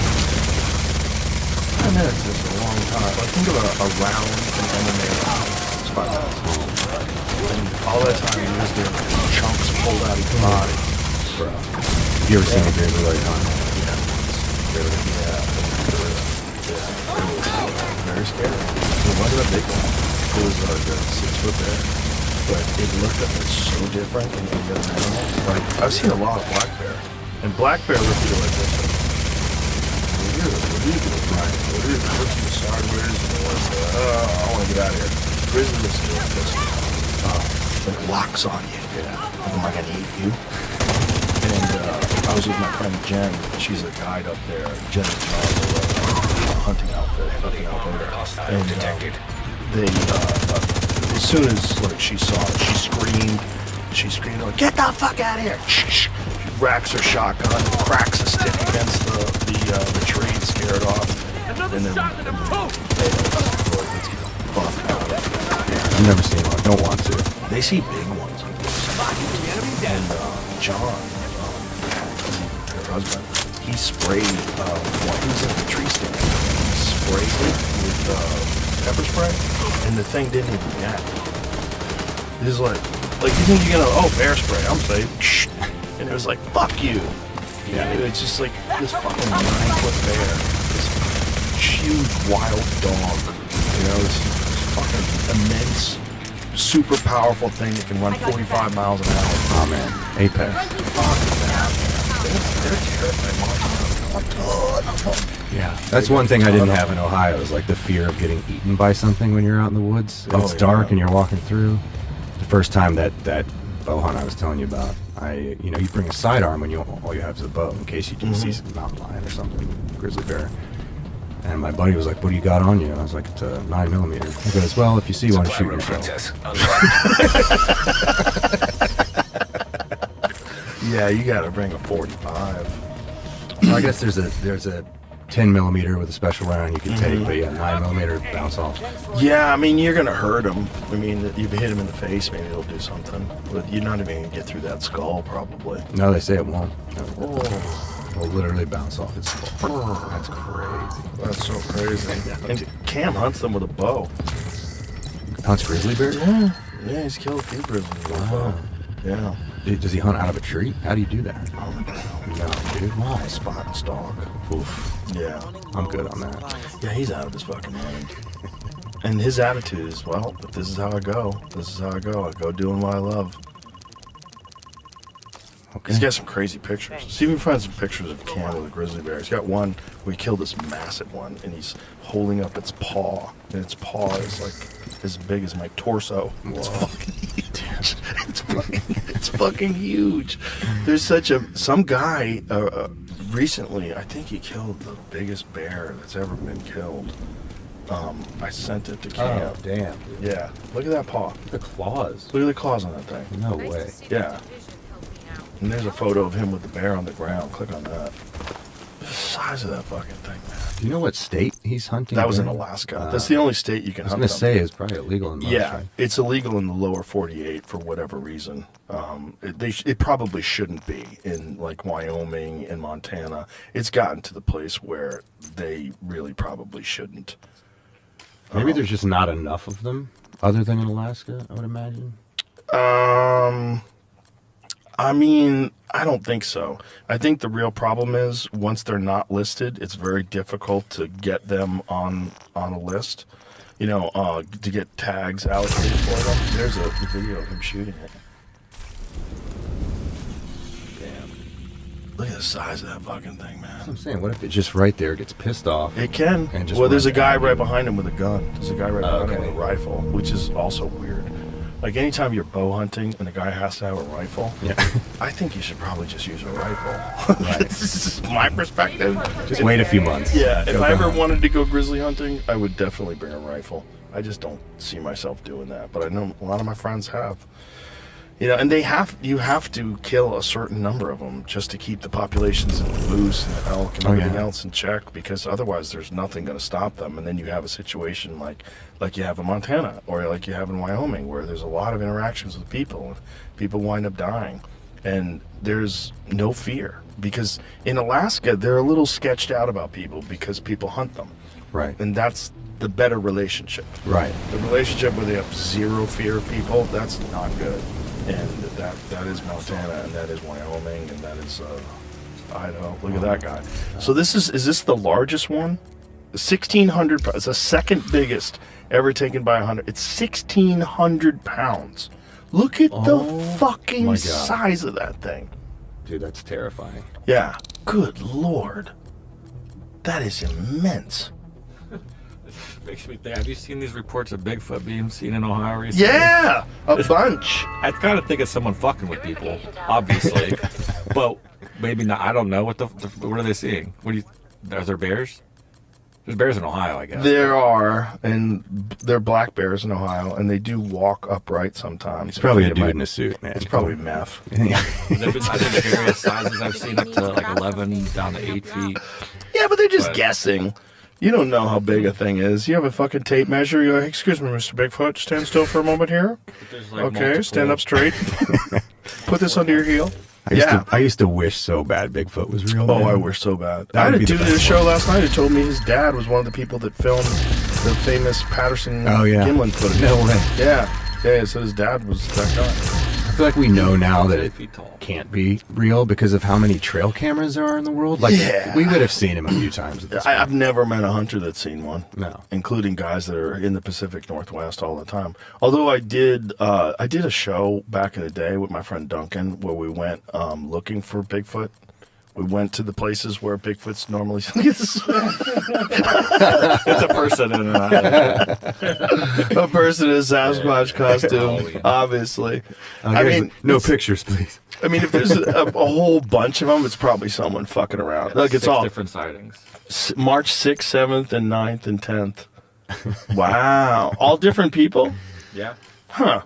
5 minutes is a long time. Like, think of a round in MMA. It's 5 minutes. And all that time you're just getting chunks pulled out of your body. Bro. Have you ever seen a grizzly like on? Very scary. It wasn't a big one. It was like a 6-foot bear. But it looked at it so different in any other animal. Like, I've seen a lot of black bear. And black bear look at you like this. Like, what are you doing, Brian? What are you looking at sideways? And the one's like, oh, I want to get out of here. Grizzly looks at you like this. Like locks on you. Yeah. Like, am I going to eat you? And I was with my friend Jen. She's a guide up there. Jen is a hunting outfit. And detected. They, as soon as like she saw it, she screamed like, "Get the fuck out of here!" She racks her shotgun, cracks a stick against the tree, and scare it off. Another And then, shot in the poop! let's get the fuck out of here. I've never seen one. Don't want to. They see big ones. And John, her husband, he sprayed while he was in the tree stand. He sprayed it with pepper spray, and the thing didn't even react. It was like you think you're gonna, bear spray, I'm safe. And it was like, fuck you. Yeah, it's just like this fucking 9-foot bear, this huge wild dog, this fucking immense, super powerful thing that can run 45 miles an hour. Oh man, Apex. They're terrifying. Yeah, that's one thing I didn't have in Ohio is like the fear of getting eaten by something when you're out in the woods. Oh, It's yeah. dark and you're walking through. The first time that bow hunt I was telling you about, you bring a sidearm when all you have is a bow in case you do see some mountain lion or something, grizzly bear. And my buddy was like, "What do you got on you?" And I was like, "It's a 9mm." He goes, "Well, if you see one, shoot yourself." Princess. Yeah, you gotta bring a 45. I guess there's a 10mm with a special round you can take, but yeah, 9mm bounce off. Yeah, I mean, you're gonna hurt him. I mean, if you hit him in the face, maybe it'll do something. But you're not even gonna get through that skull, probably. No, they say it won't. Oh, It'll literally bounce off its skull. That's crazy. that's so crazy. And Cam hunts them with a bow. Hunts grizzly bears? Yeah, he's killed a few grizzlies with a bow. Yeah. Does he hunt out of a tree? How do you do that? Oh, No, dude. Why? spot and stalk. Oof. Yeah. I'm good on that. Yeah, he's out of his fucking mind. And his attitude is, well, if this is how I go, this is how I go. I go doing what I love. Okay. He's got some crazy pictures. See if we can find some pictures of Cam with a grizzly bear. He's got one where he killed this massive one, and he's holding up its paw, and its paw is like as big as my torso. It's fucking huge. It's fucking huge. There's some guy recently. I think he killed the biggest bear that's ever been killed. I sent it to Cam. Oh, damn. Yeah, look at that paw. The claws. Look at the claws on that thing. No Nice way. to see Yeah. that vision helping out. And there's a photo of him with the bear on the ground. Click on that. The size of that fucking thing, man. Do you know what state he's hunting? That was in bear? Alaska. That's the only state you can I was hunt going to them. say it's probably illegal in most, Yeah, right? it's illegal in the lower 48 for whatever reason. It probably shouldn't be in like Wyoming and Montana. It's gotten to the place where they really probably shouldn't. Maybe there's just not enough of them, other than in Alaska, I would imagine. I mean, I don't think so. I think the real problem is once they're not listed, it's very difficult to get them on a list. You know, to get tags allocated for them. There's a video of him shooting it. Damn. Look at the size of that fucking thing, man. I'm saying, what if it just right there gets pissed off? It can. And just Well, there's a runs guy down. right behind him with a gun. There's a guy right behind him okay. with a rifle, which is also weird. Like anytime you're bow hunting and the guy has to have a rifle, Yeah. I think you should probably just use a rifle. Right. This is my perspective. Just wait a few months. Yeah, if Go I ever hunt. wanted to go grizzly hunting, I would definitely bring a rifle. I just don't see myself doing that, but I know a lot of my friends have. You know, and you have to kill a certain number of them just to keep the populations of the moose and the elk and Oh, everything yeah. else in check, because otherwise there's nothing going to stop them. And then you have a situation like you have in Montana or like you have in Wyoming, where there's a lot of interactions with people and people wind up dying. And there's no fear, because in Alaska they're a little sketched out about people because people hunt them. Right. And that's the better relationship. Right. The relationship where they have zero fear of people, that's not good. And that is Montana, and that is Wyoming, and that is Idaho. Look at that guy. So is this the largest one? 1,600 pounds. It's the second biggest ever taken by a hunter. It's 1,600 pounds. Look at the fucking my God. size of that thing. Dude, that's terrifying. Yeah. Good Lord. That is immense. Makes me think. Have you seen these reports of Bigfoot being seen in Ohio recently? Yeah, a bunch. I kind of think it's someone fucking with people, obviously, but maybe not. I don't know. What are they seeing? What do you? Are there bears? There's bears in Ohio, I guess. There are, and they're black bears in Ohio, and they do walk upright sometimes. It's probably a It dude might- in a suit, man. It's probably meth. They've been, I think various sizes I've seen up to like 11 down to 8 feet. Yeah, but they're just But- guessing. You don't know how big a thing is. You have a fucking tape measure. You're like, excuse me, Mr. Bigfoot, stand still for a moment here. There's, like, Okay, stand multiple- up straight. Put this under your heel. I used to wish so bad Bigfoot was real. Oh, man. I wish so bad. That I had would a be the dude at a best show one. last night who told me his dad was one of the people that filmed the famous Patterson Oh, yeah. Gimlin footage. No way. Yeah, so his dad was that guy. I feel like we know now that it 10 feet tall. can't be real because of how many trail cameras there are in the world. Like, Yeah. we would have seen him a few times at this I've point. never met a hunter that's seen one. No. Including guys that are in the Pacific Northwest all the time. Although I did a show back in the day with my friend Duncan where we went looking for Bigfoot. We went to the places where Bigfoot's normally. It's a person in an eye. A person in a Sasquatch costume, Oh, yeah. obviously. I I mean, mean, no pictures, please. I mean, if there's a whole bunch of them, it's probably someone fucking around. Look, it's 6 all different sightings. March 6th, 7th, and 9th, and 10th. Wow. All different people? Yeah. Huh.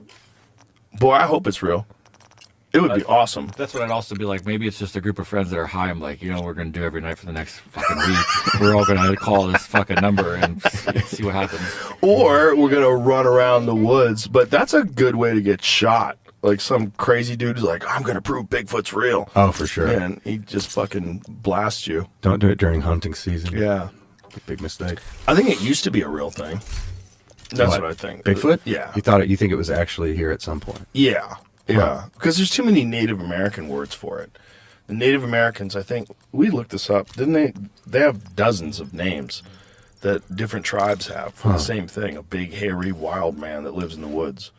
Boy, I hope it's real. It would be awesome. That's what I'd also be like. Maybe it's just a group of friends that are high. I'm like, we're going to do every night for the next fucking week. We're all going to call this fucking number and see what happens. Or we're going to run around the woods, but that's a good way to get shot. Like some crazy dude is like, I'm going to prove Bigfoot's real. Oh, for sure. And he just fucking blasts you. Don't do it during hunting season. Yeah. Big mistake. I think it used to be a real thing. That's what I think. Bigfoot? Yeah. You think it was actually here at some point? Yeah. Yeah. Because there's too many Native American words for it. The Native Americans, I think, we looked this up, didn't they? They have dozens of names that different tribes have for the same thing, a big, hairy, wild man that lives in the woods.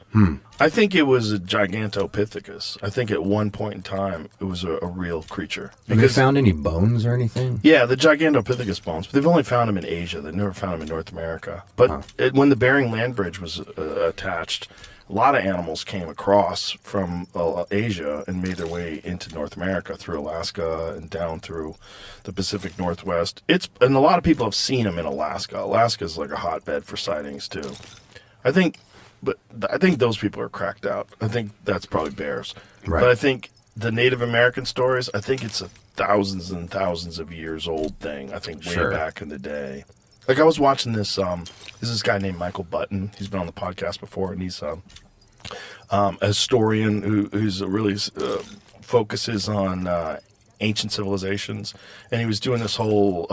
I think it was a Gigantopithecus. I think at one point in time, it was a real creature. Have they found any bones or anything? Yeah, the Gigantopithecus bones, but they've only found them in Asia. They've never found them in North America. But when the Bering Land Bridge was attached, a lot of animals came across from Asia and made their way into North America through Alaska and down through the Pacific Northwest. And a lot of people have seen them in Alaska. Alaska is like a hotbed for sightings too. I think those people are cracked out. I think that's probably bears. Right. But I think the Native American stories, I think it's a thousands and thousands of years old thing. I think way Sure. back in the day. Like I was watching this. There's this guy named Michael Button. He's been on the podcast before, and he's a historian who's really focuses on ancient civilizations. And he was doing this whole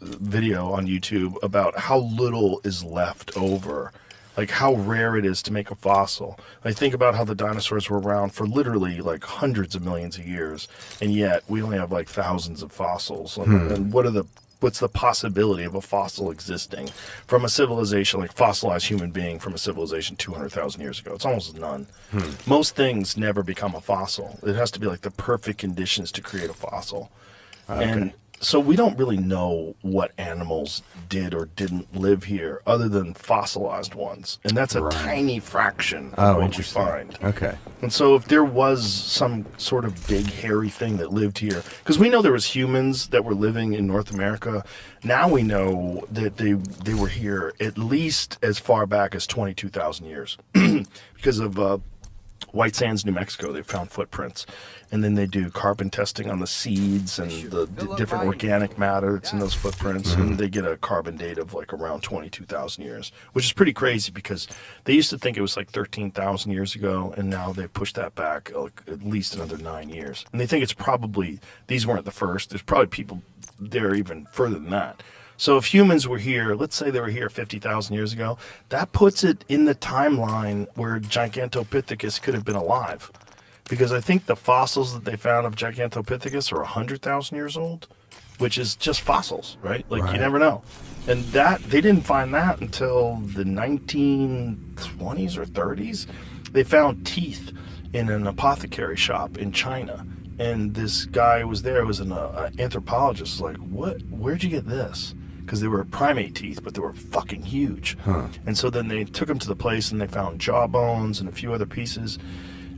video on YouTube about how little is left over. Like how rare it is to make a fossil. I think about how the dinosaurs were around for literally like hundreds of millions of years, and yet we only have like thousands of fossils. And what's the possibility of a fossil existing from a civilization, like fossilized human being from a civilization 200,000 years ago? It's almost none. Most things never become a fossil. It has to be like the perfect conditions to create a fossil. And so we don't really know what animals did or didn't live here other than fossilized ones. And that's a tiny fraction of what we find. Okay. And so if there was some sort of big hairy thing that lived here, because we know there was humans that were living in North America, now we know that they were here at least as far back as 22,000 years. Because of White Sands, New Mexico, they found footprints. And then they do carbon testing on the seeds and the different organic matter that's in those footprints. And they get a carbon date of like around 22,000 years, which is pretty crazy because they used to think it was like 13,000 years ago. And now they pushed that back like at least another 9 years. And they think it's probably, these weren't the first. There's probably people there even further than that. So if humans were here, let's say they were here 50,000 years ago, that puts it in the timeline where Gigantopithecus could have been alive. Because I think the fossils that they found of Gigantopithecus are 100,000 years old, which is just fossils, right? Like you never know. And that they didn't find that until the 1920s or 30s. They found teeth in an apothecary shop in China. And this guy was there, was an anthropologist, like, what? Where'd you get this? Because they were primate teeth, but they were fucking huge. And so then they took him to the place and they found jawbones and a few other pieces.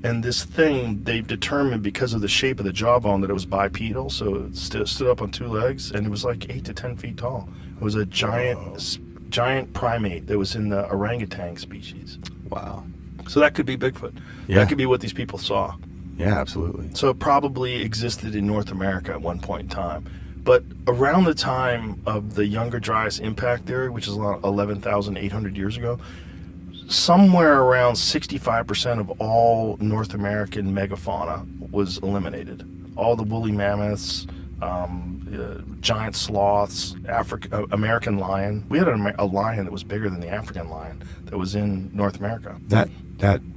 And this thing, they've determined because of the shape of the jawbone that it was bipedal, so it stood up on two legs, and it was like 8 to 10 feet tall. It was a giant primate that was in the orangutan species. Wow. So that could be Bigfoot. Yeah. That could be what these people saw. Yeah, absolutely. So it probably existed in North America at one point in time. But around the time of the Younger Dryas impact theory, which is around 11,800 years ago, somewhere around 65% of all North American megafauna was eliminated. All the woolly mammoths, giant sloths, American lion. We had a lion that was bigger than the African lion that was in North America. That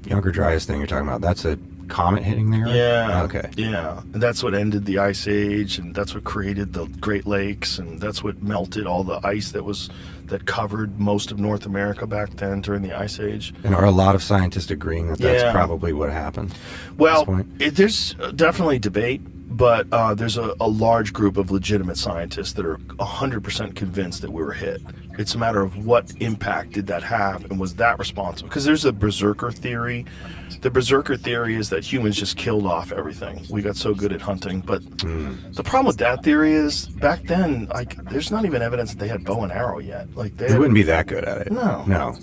Younger Dryas thing you're talking about, that's a comet hitting there? Yeah. Okay. Yeah. And that's what ended the Ice Age, and that's what created the Great Lakes, and that's what melted all the ice that covered most of North America back then during the Ice Age. And are a lot of scientists agreeing that that's probably what happened? Well, there's definitely debate, but there's a large group of legitimate scientists that are 100% convinced that we were hit. It's a matter of what impact did that have, and was that responsible? Because there's a berserker theory. The berserker theory is that humans just killed off everything. We got so good at hunting. But the problem with that theory is, back then, like, there's not even evidence that they had bow and arrow yet. Like They wouldn't be that good at it. No,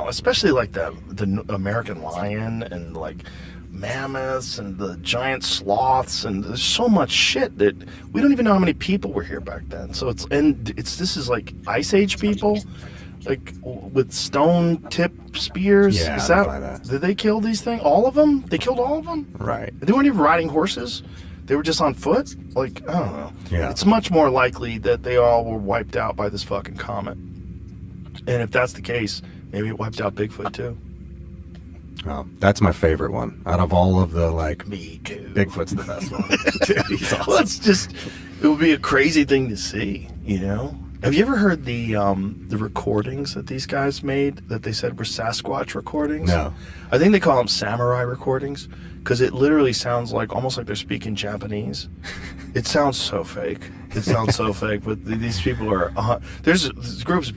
especially like the American lion and like mammoths and the giant sloths, and there's so much shit that we don't even know how many people were here back then. So this is like Ice Age people, like with stone tip spears. Yeah, is I buy that. Did they kill these things? All of them? They killed all of them? Right. They weren't even riding horses. They were just on foot. Like, I don't know. Yeah. It's much more likely that they all were wiped out by this fucking comet. And if that's the case, maybe it wiped out Bigfoot too. Oh, that's my favorite one. Out of all of the, like, Me too. Bigfoot's the best one. Dude, he's awesome. Well, it would be a crazy thing to see, you know? Have you ever heard the recordings that these guys made that they said were Sasquatch recordings? No. I think they call them samurai recordings because it literally sounds like almost like they're speaking Japanese. It sounds so fake. It sounds so fake, but these people are... there's groups...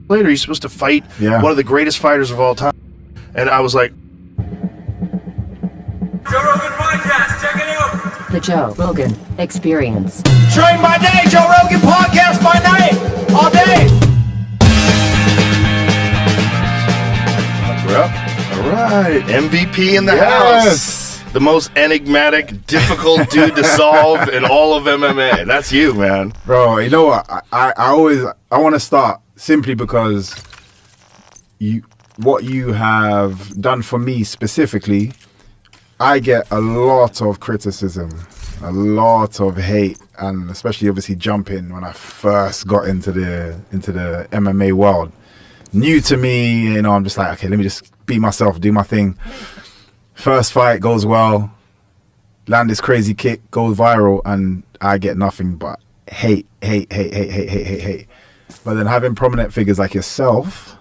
Later, he's supposed to fight one of the greatest fighters of all time. And I was like... Joe Rogan Podcast, check it out. The Joe Rogan Experience. Train by day, Joe Rogan Podcast by night, all day. We're up. All right. MVP in the house. The most enigmatic, difficult dude to solve in all of MMA. That's you, man. Bro, you know what? I want to start simply because what you have done for me specifically, I get a lot of criticism, a lot of hate, and especially obviously jumping when I first got into the MMA world. New to me, you know, I'm just like, okay, let me just be myself, do my thing. First fight goes well, land this crazy kick, goes viral, and I get nothing but hate. But then having prominent figures like yourself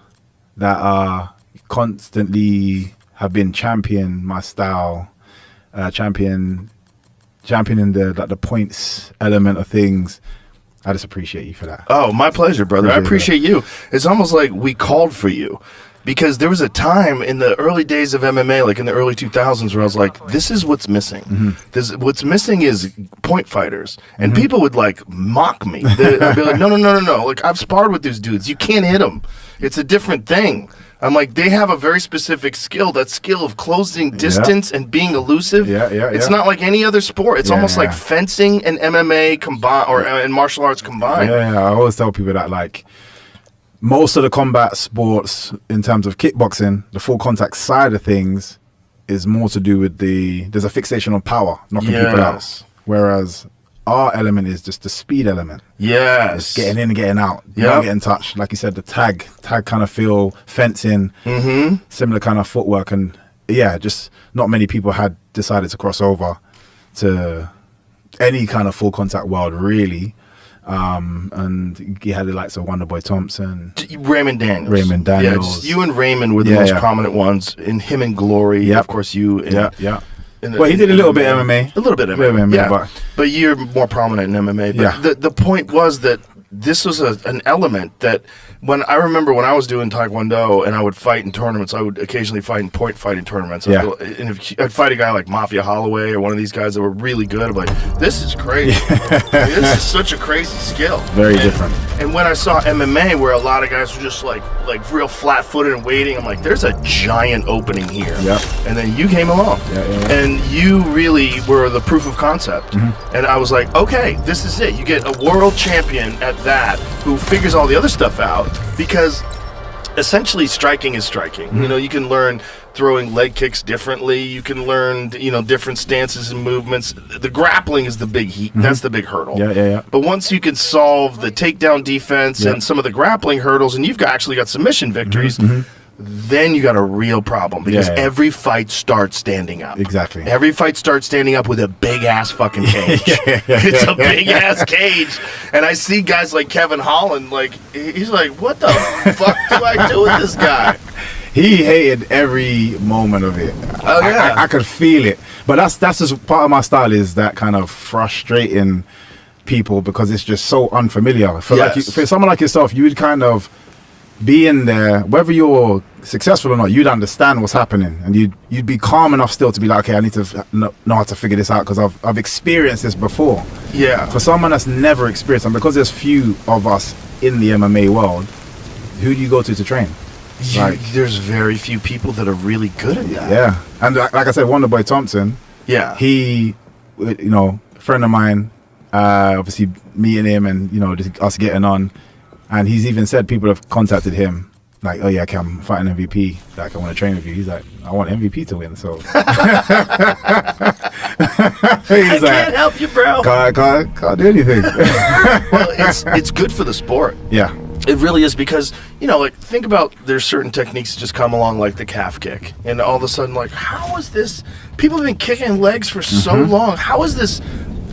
that are constantly have been championing my style, championing the points element of things. I just appreciate you for that. Oh, my pleasure, brother. I appreciate you. It's almost like we called for you. Because there was a time in the early days of MMA, like in the early 2000s, where I was like, this is what's missing. What's missing is point fighters. And people would like mock me. I'd be like, no. Like, I've sparred with these dudes. You can't hit them. It's a different thing. I'm like, they have a very specific skill, that skill of closing distance and being elusive. It's not like any other sport. It's almost like fencing and MMA combined, or and martial arts combined. I always tell people that, like, most of the combat sports, in terms of kickboxing, the full contact side of things is more to do with there's a fixation on power, knocking people out. Whereas our element is just the speed element. Yes. It's getting in and getting out. Not getting touched. Like you said, the tag kind of feel, fencing, similar kind of footwork. And yeah, just not many people had decided to cross over to any kind of full contact world, really. And you had the likes of Wonderboy Thompson, Raymond Daniels. Yes, you and Raymond were the most prominent ones. In him and Glory, of course, you. Well, he did a little bit MMA. A little bit MMA, but you're more prominent in MMA. But the point was that this was an element that when I was doing Taekwondo and I would fight in tournaments, I would occasionally fight in point fighting tournaments. And if I'd fight a guy like Mafia Holloway or one of these guys that were really good, I'm like, this is crazy. This is such a crazy skill. Very different. And when I saw MMA, where a lot of guys were just like real flat-footed and waiting, I'm like, there's a giant opening here. And then you came along, and you really were the proof of concept. And I was like, okay, this is it. You get a world champion at that who figures all the other stuff out, because essentially striking is striking. You know, you can learn throwing leg kicks differently. You can learn, different stances and movements. The grappling is the big heat. That's the big hurdle. But once you can solve the takedown defense and some of the grappling hurdles, and you've actually got submission victories, then you got a real problem, because every fight starts standing up. Exactly. Every fight starts standing up with a big ass fucking cage. It's a big ass cage. And I see guys like Kevin Holland, like, he's like, what the fuck do I do with this guy? He hated every moment of it. Oh yeah, I could feel it. But that's just part of my style, is that kind of frustrating people, because it's just so unfamiliar. For someone like yourself, you would kind of be in there, whether you're successful or not, you'd understand what's happening, and you'd be calm enough still to be like, okay, I need to know how to figure this out, because I've experienced this before. For someone that's never experienced, and because there's few of us in the MMA world, who do you go to train? There's very few people that are really good at that. And like I said, Wonderboy Thompson, he, friend of mine, obviously meeting him and just us getting on. And he's even said people have contacted him, like, oh yeah, okay, I'm fighting MVP, like, I want to train with you. He's like, I want MVP to win, so. He's I can't help you, bro. Can't do anything. Well, it's good for the sport. It really is, because, like, think about, there's certain techniques that just come along, like the calf kick. And all of a sudden, like, how is this? People have been kicking legs for so long. How is this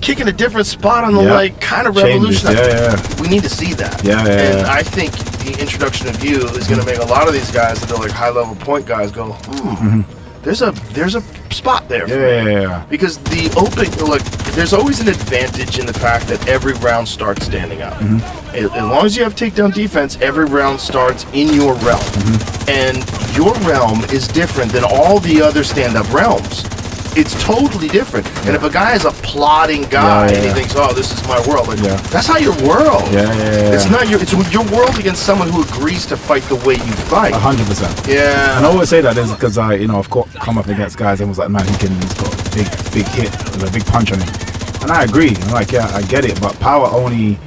kicking a different spot on the leg kind of revolutionary? We need to see that. And I think the introduction of you is going to make a lot of these guys that are like high-level point guys go, there's a spot there for me. Because there's always an advantage in the fact that every round starts standing up. As long as you have takedown defense, every round starts in your realm. And your realm is different than all the other stand-up realms. It's totally different. And if a guy is a plodding guy and he thinks, oh, this is my world, like, that's not your world. It's not it's your world against someone who agrees to fight the way you fight. 100%. And I always say that is because I've come up against guys and was like, man, he's got big hit with a big punch on him. And I agree. I'm like, yeah, I get it, but power only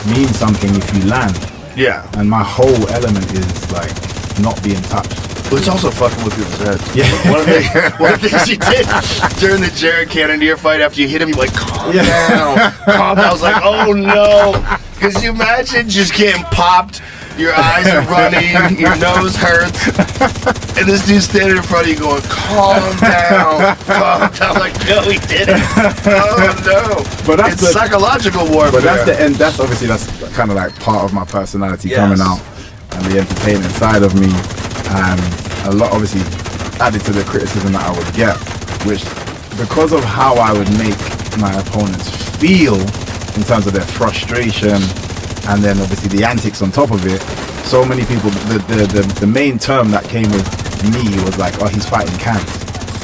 means something if you land. Yeah. And my whole element is like not being touched. But it's also fucking with people's heads. Yeah. One of the things you did during the Jared Cannonier fight, after you hit him, you like, calm down. Calm down. I was like, oh no. Because you imagine just getting popped, your eyes are running, your nose hurts, and this dude's standing in front of you going, calm down. Calm down. Like, no, he didn't. Oh no. But that's it's psychological warfare. But that's the end. That's kind of like part of my personality coming out, and the entertaining side of me. And a lot obviously added to the criticism that I would get, which because of how I would make my opponents feel in terms of their frustration and then obviously the antics on top of it, so many people, the main term that came with me was like, oh, he's fighting cans.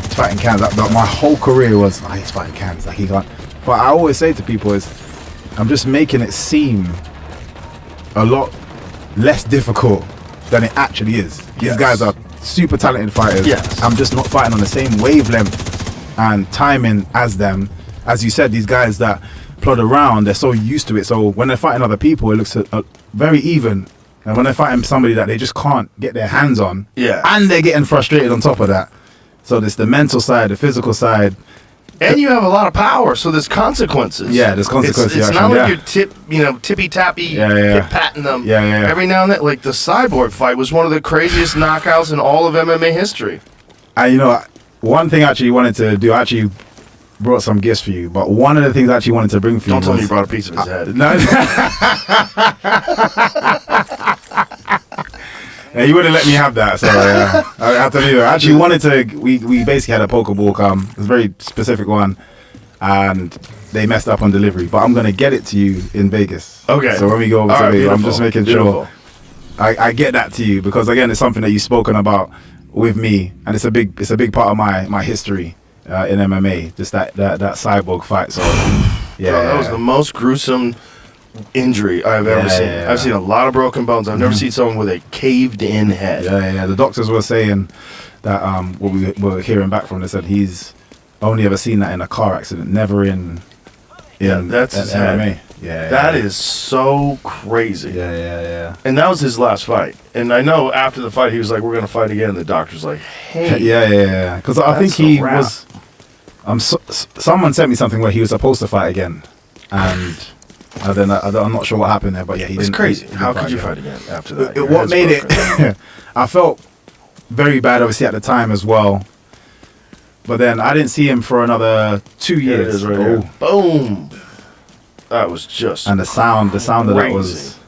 He's fighting cans. That my whole career was, oh, he's fighting cans. Like he can't. But I always say to people is, I'm just making it seem a lot less difficult than it actually is. These guys are super talented fighters. Yes. I'm just not fighting on the same wavelength and timing as them. As you said, these guys that plod around, they're so used to it. So when they're fighting other people, it looks very even. And when they're fighting somebody that they just can't get their hands on, and they're getting frustrated on top of that. So there's the mental side, the physical side. And you have a lot of power, so there's consequences. Yeah, there's consequences. It's not like you're tippy tappy, hip patting them. Every now and then, like the Cyborg fight was one of the craziest knockouts in all of MMA history. One thing I actually wanted to do, I actually brought some gifts for you, but one of the things I actually wanted to bring for you. Don't tell me you brought a piece of his head. No. Yeah, you wouldn't let me have that, so I have to leave it. I actually wanted to. We basically had a Pokeball come. It was a very specific one, and they messed up on delivery. But I'm gonna get it to you in Vegas. Okay. So when we go over to Vegas, I'm just making sure I get that to you, because again, it's something that you've spoken about with me, and it's a big part of my history in MMA. Just that Cyborg fight. So yeah, bro, that was the most gruesome injury I've ever seen. I've seen a lot of broken bones. I've never seen someone with a caved in head. Yeah. The doctors were saying that what we were hearing back from, they said he's only ever seen that in a car accident, never in that's his head. MMA. That is so crazy. Yeah. And that was his last fight. And I know after the fight he was like, we're gonna fight again, and the doctor's like, hey. Yeah. Because I think he was someone sent me something where he was supposed to fight again, and then I'm not sure what happened there, but yeah, he didn't. It's crazy. He didn't How could you fight again after that? What made it? I felt very bad, obviously, at the time as well. But then I didn't see him for another 2 years. It is right here. Boom. That was just. And the sound of that was.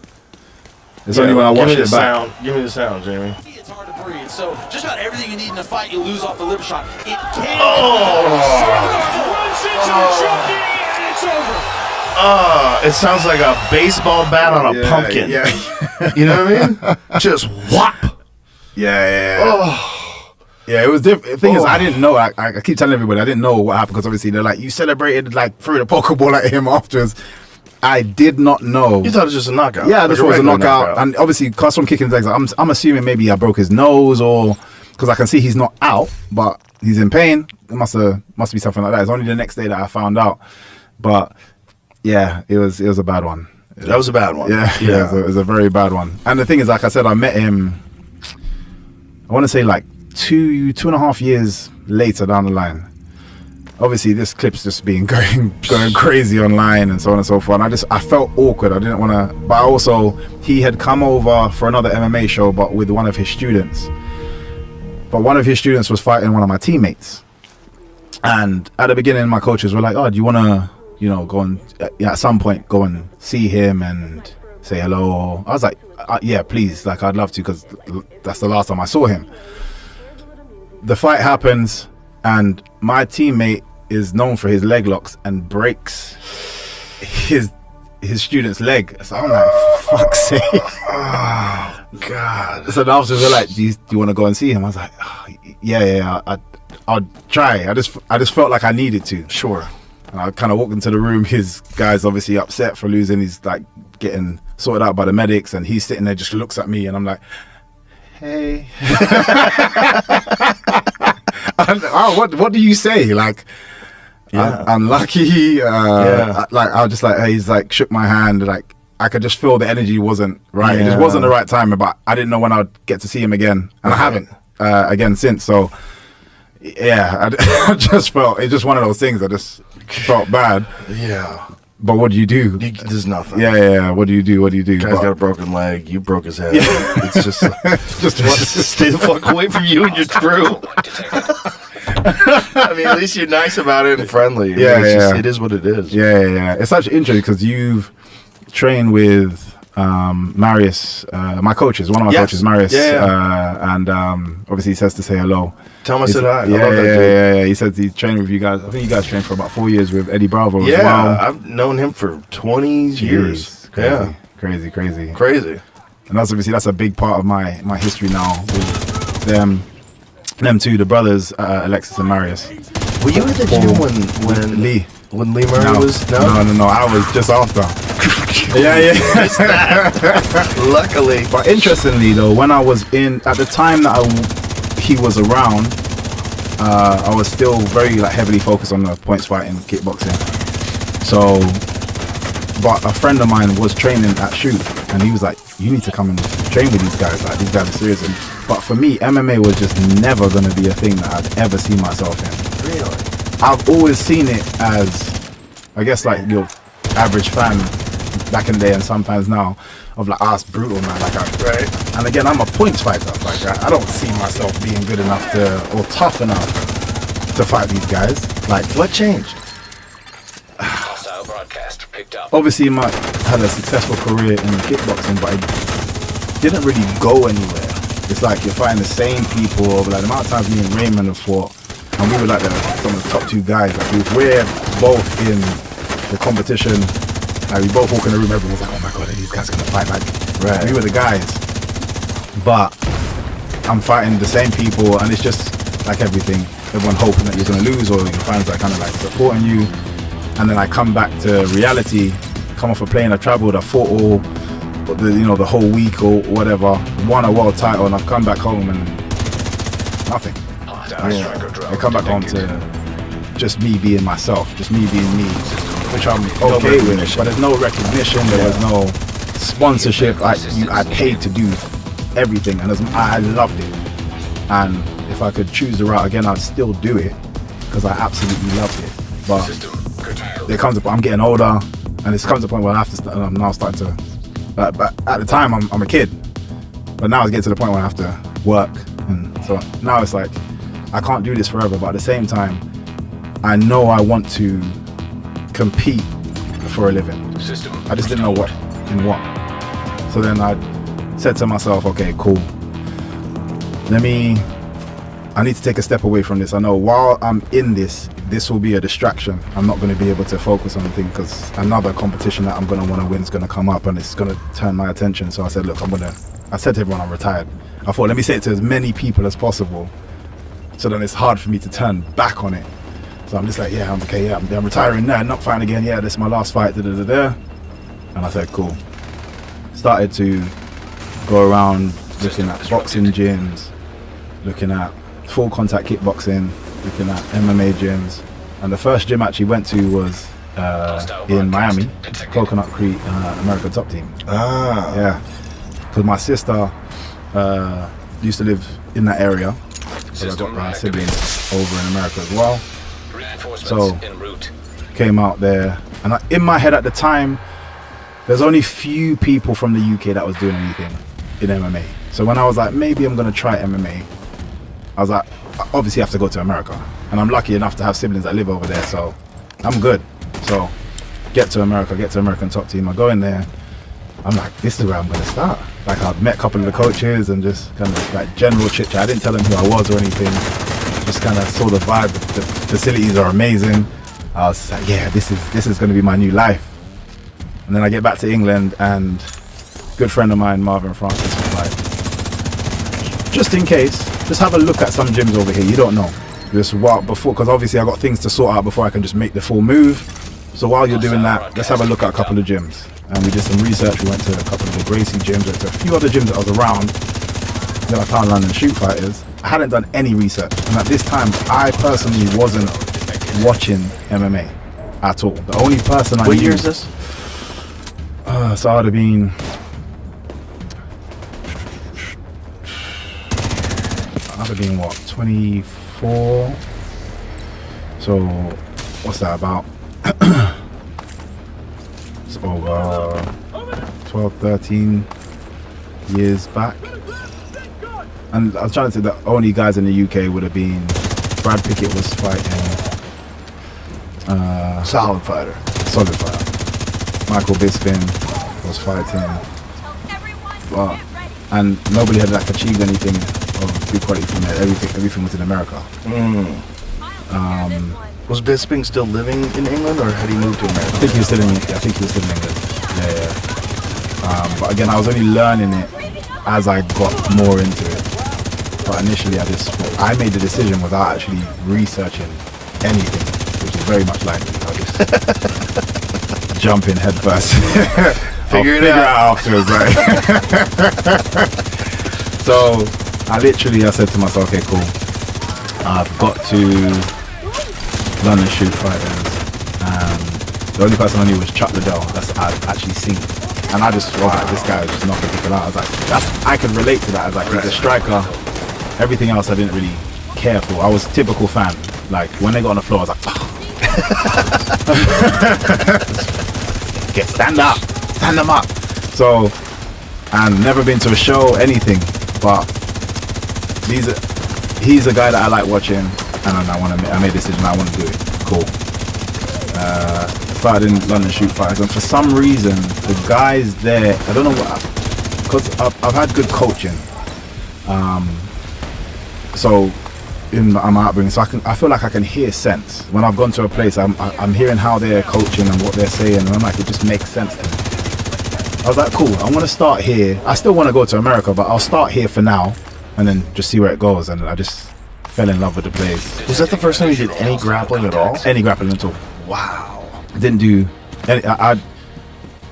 It's only when I watched it back. Give me the sound, Jamie. It's hard to breathe. So just about everything you need in a fight, you lose off the lip shot. It can. It's over. It sounds like a baseball bat on a pumpkin. Yeah. You know what I mean? Just whop. Yeah. Oh. Yeah, it was different. The thing is, I didn't know. I keep telling everybody I didn't know what happened, because obviously they're like, you celebrated, like threw the Pokeball at him afterwards. I did not know. You thought it was just a knockout. Yeah, this was a knockout. And obviously, because from kicking his legs, I'm assuming maybe I broke his nose, or because I can see he's not out, but he's in pain. It must be something like that. It's only the next day that I found out. But yeah, it was a bad one. That was a bad one. Yeah. It was a very bad one. And the thing is, like I said, I met him, I want to say like 2.5 years later down the line. Obviously, this clip's just been going crazy online and so on and so forth. And I felt awkward. I didn't want to. But also, he had come over for another MMA show, but with one of his students. But one of his students was fighting one of my teammates. And at the beginning, my coaches were like, "Oh, do you want to, go and at some point go and see him and say hello?" I was like, "Yeah, please. Like, I'd love to, because that's the last time I saw him." The fight happens, and my teammate is known for his leg locks and breaks his student's leg. So I'm like, fuck's sake. Oh, God. So the officers were like, do you want to go and see him? I was like, yeah, I'll try. I just felt like I needed to. Sure. And I kind of walked into the room. His guy's obviously upset for losing. He's like getting sorted out by the medics, and he's sitting there, just looks at me, and I'm like, hey. What do you say? Like, unlucky. Like I was just like, he's like shook my hand, like I could just feel the energy wasn't right. It just wasn't the right time. But I didn't know when I'd get to see him again, and I haven't again since. So yeah, I just felt it's just one of those things. I just felt bad. Yeah. But what do you do? There's nothing. Yeah. What do you do? Guy's got a broken leg. You broke his head. It's just wants to stay the fuck away from you and your crew. I mean, at least you're nice about it and friendly. It is what it is. Yeah. It's such interesting because you've trained with Marius, my coaches, one of my coaches, Marius, and obviously he says to say hello. Tell him I said hi. Yeah. He says he trained with you guys. I think you guys trained for about 4 years with Eddie Bravo as well. Yeah, I've known him for 20 years. Crazy. And that's a big part of my history now with them two, the brothers, Alexis and Marius. Were you at the gym when Lee? When Lee Murray was? No. I was just after. Yeah. Luckily. But interestingly, though, when I was at the time that he was around, I was still very heavily focused on the points fighting, kickboxing. So, but a friend of mine was training at Shoot, and he was like, "You need to come and train with these guys. Like these guys are serious." But for me, MMA was just never going to be a thing that I'd ever see myself in. Really? I've always seen it as, I guess, like your average fan back in the day and sometimes now, of like, it's brutal, man. Right. And again, I'm a points fighter. Like, I don't see myself being good enough or tough enough to fight these guys. Like, what changed? Hostile broadcast picked up. Obviously, I had a successful career in kickboxing, but it didn't really go anywhere. It's like you're fighting the same people over like the amount of times me and Raymond have fought, and we were like some of the top two guys. Like we're both in the competition. Like we both walk in the room, everyone's like, "Oh my god, are these guys gonna fight?" Like, we were the guys. But I'm fighting the same people, and it's just like everything. Everyone hoping that you're gonna lose, or your fans are kind of like supporting you. And then I come back to reality, come off a plane, I traveled, I fought all the whole week or whatever, won a world title, and I've come back home and nothing. I come back home to just me being myself, just me being me, which I'm okay with. But there's no recognition, there was no sponsorship. I paid to do everything, and I loved it. And if I could choose the route again, I'd still do it because I absolutely loved it. But there comes a point, I'm getting older, and it comes a point where I have to. I'm now starting to. But at the time, I'm a kid. But now it's getting to the point where I have to work, and so now it's like I can't do this forever. But at the same time, I know I want to compete for a living. I just didn't know what. So then I said to myself, okay, cool. I need to take a step away from this. I know while I'm in this will be a distraction. I'm not going to be able to focus on things because another competition that I'm going to want to win is going to come up and it's going to turn my attention. So I said, look, I said to everyone I'm retired. I thought, let me say it to as many people as possible. So then it's hard for me to turn back on it. So I'm just like, I'm retiring now, not fighting again. Yeah, this is my last fight, And I said, cool. Started to go around looking at boxing gyms, looking at full contact kickboxing, looking at MMA gyms. And the first gym I actually went to was in Miami, Coconut Creek American Top Team. Yeah. Because my sister used to live in that area. So I got my siblings over in America as well. So came out there, and in my head at the time, there's only few people from the UK that was doing anything in MMA. So when I was like, maybe I'm gonna try MMA, I was like, I obviously have to go to America, and I'm lucky enough to have siblings that live over there, so I'm good. So get to American Top Team. I go in there, I'm like, this is where I'm gonna start. Like I've met a couple of the coaches and just kind of like general chit chat. I didn't tell them who I was or anything. Just kind of saw the vibe. The facilities are amazing. I was like, yeah, this is going to be my new life. And then I get back to England, and a good friend of mine, Marvin Francis, was like, just in case, just have a look at some gyms over here. You don't know. Just before, because obviously I got things to sort out before I can just make the full move. So while you're doing that, let's have a look at a couple of gyms. And we did some research. We went to a couple of the Gracie gyms, went to a few other gyms that I was around. Then I found London Shoot Fighters. I hadn't done any research, and at this time I personally wasn't watching MMA at all. The only person I What knew, year is this? So I would have been. I'd have been what, 24? So what's that about? It's over 12, 13 years back. And I was trying to say the only guys in the UK would have been Brad Pickett was fighting. Solid fighter. Solid fighter. Michael Bisping was fighting. And nobody had like achieved anything of good quality from there. Everything was in America. Was Bisping still living in England, or had he moved to America? I think he was still in England. Yeah. But again, I was only learning it as I got more into it. But initially, I made the decision without actually researching anything, which is very much like me. I'll just jump in head first. Figure it out afterwards, right? So I said to myself, okay, cool. I've got to learn and shoot fighters. The only person I knew was Chuck Liddell. That's I've actually seen. And I just thought this guy was just knocking people out. I was like, I can relate to that. I was like, he's a striker. Everything else I didn't really care for. I was a typical fan. Like when they got on the floor, I was like, stand them up. So, and never been to a show, anything. But he's a guy that I like watching, and I made a decision I want to do it. Cool. Started in London Shoot Fighters, and for some reason the guys there, I don't know what, because I've had good coaching. So in my upbringing, so I feel like I can hear sense when I've gone to a place. I'm hearing how they're coaching and what they're saying, and I'm like, it just makes sense to me. I was like, cool, I'm gonna start here. I still want to go to America, but I'll start here for now, and then just see where it goes. And I just fell in love with the place. Was that the first time you did any grappling at all? Any grappling at all? Wow. I didn't do any.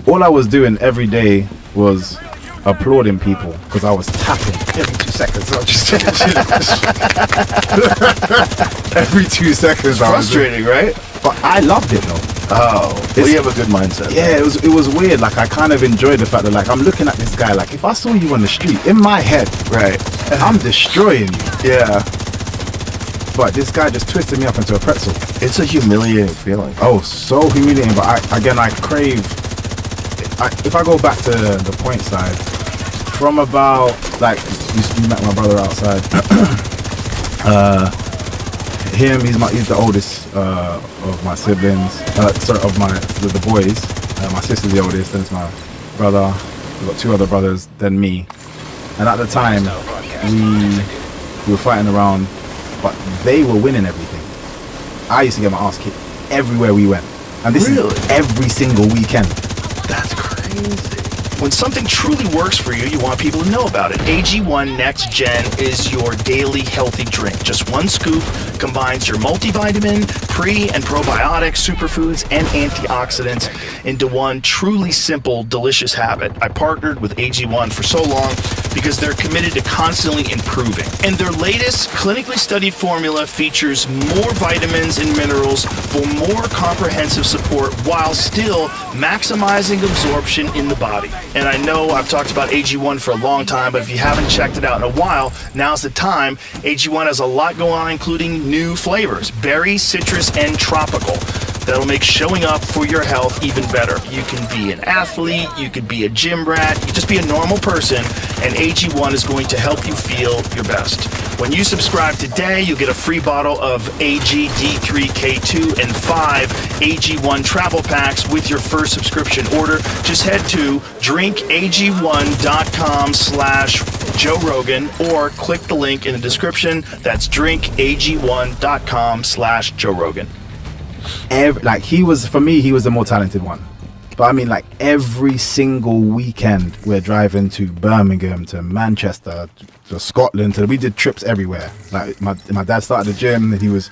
All I was doing every day was applauding people because I was tapping every 2 seconds. I was just every 2 seconds. Frustrating, right? But I loved it though. Oh, well, you have a good mindset. Yeah, it was weird. Like I kind of enjoyed the fact that like I'm looking at this guy. Like if I saw you on the street, in my head, Right. I'm destroying you. Yeah. But this guy just twisted me up into a pretzel. It's a humiliating feeling. Oh, so humiliating. But I crave. If I go back to the point side, from about like you met my brother outside. He's the oldest of my siblings. Sorry, of the boys. My sister's the oldest, then it's my brother. We've got 2 other brothers, then me. And at the time, we were fighting around, but they were winning everything. I used to get my ass kicked everywhere we went, and this is every single weekend. That's crazy. When something truly works for you, you want people to know about it. AG1 Next Gen is your daily healthy drink. Just 1 scoop combines your multivitamin, pre- and probiotic, superfoods, and antioxidants into one truly simple, delicious habit. I partnered with AG1 for so long because they're committed to constantly improving. And their latest clinically studied formula features more vitamins and minerals for more comprehensive support while still maximizing absorption in the body. And I know I've talked about AG1 for a long time, but if you haven't checked it out in a while, now's the time. AG1 has a lot going on, including new flavors, berry, citrus, and tropical. That'll make showing up for your health even better. You can be an athlete, you could be a gym rat, you just be a normal person, and AG1 is going to help you feel your best. When you subscribe today, you'll get a free bottle of AGD3K2 and 5 AG1 travel packs with your first subscription order. Just head to drinkag1.com/Joe Rogan or click the link in the description. That's drinkag1.com/Joe Rogan. He was the more talented one, but I mean, like every single weekend we're driving to Birmingham, to Manchester, to Scotland. We did trips everywhere. Like my dad started a gym, and he was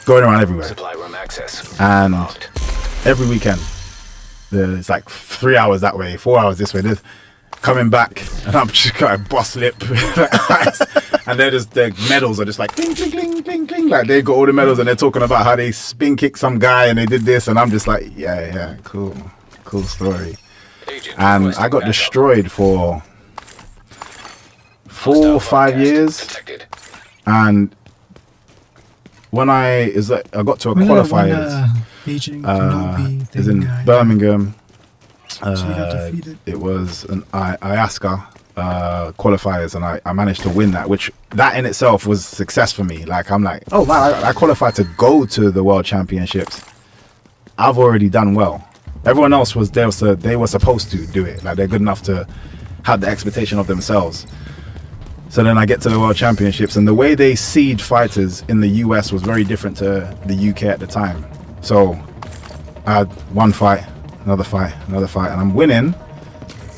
going around everywhere. Supply room access. And Locked. every weekend, it's like 3 hours that way, 4 hours this way. coming back, and I'm just got a boss lip, and they're just the medals are just like cling, cling, cling, cling, cling, like they got all the medals, and they're talking about how they spin kicked some guy and they did this, and I'm just like, yeah, cool story. Agent And requesting I got backup. destroyed for 4 or Hostile 5 broadcast years, detected. and when I got to a Was that one, qualifiers. Beijing Kenobi Is thing in guy? Birmingham. So you got defeated. It was an IASCA qualifiers, and I managed to win that, which that in itself was success for me. Like, I'm like, oh man, I qualified to go to the World Championships. I've already done well. Everyone else they were supposed to do it. Like, they're good enough to have the expectation of themselves. So then I get to the World Championships, and the way they seed fighters in the US was very different to the UK at the time. So I had one fight, another fight, and I'm winning,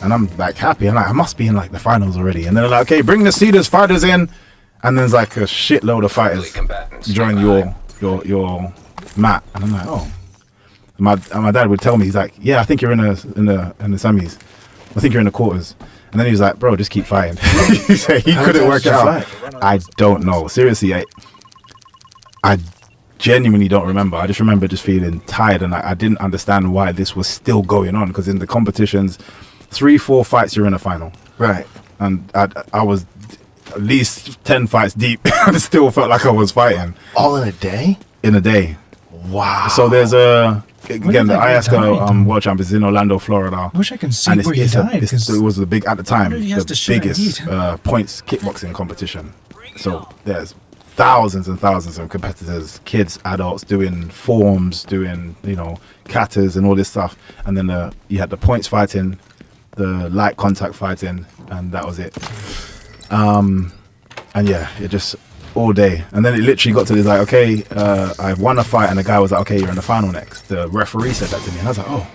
and I'm like happy. I'm like, I must be in like the finals already. And then they're like, okay, bring the seeders fighters in, and there's like a shitload of fighters Combatants join your mat, and I'm like, oh. And my dad would tell me, he's like, yeah, I think you're in the semis. I think you're in the quarters. And then he was like, bro, just keep fighting. He said he couldn't work it out. I don't know. Seriously, I genuinely don't remember. I just remember just feeling tired, and I didn't understand why this was still going on, because in the competitions, 3-4 fights you're in a final. Right. And I was at least 10 fights deep and still felt like I was fighting All in a day? in a day. Wow. So there's again, the that guy die, IASCA World Champ is in Orlando, Florida. I wish I can see And where he died. it was the big, at the time, wonder if he has the to shit or biggest eat. points kickboxing competition. So there's thousands and thousands of competitors, kids, adults, doing forms, doing, katas and all this stuff. And then you had the points fighting, the light contact fighting, and that was it. And yeah, it just all day. And then it literally got to this, like, okay, I won a fight, and the guy was like, okay, you're in the final next. The referee said that to me, and I was like, oh,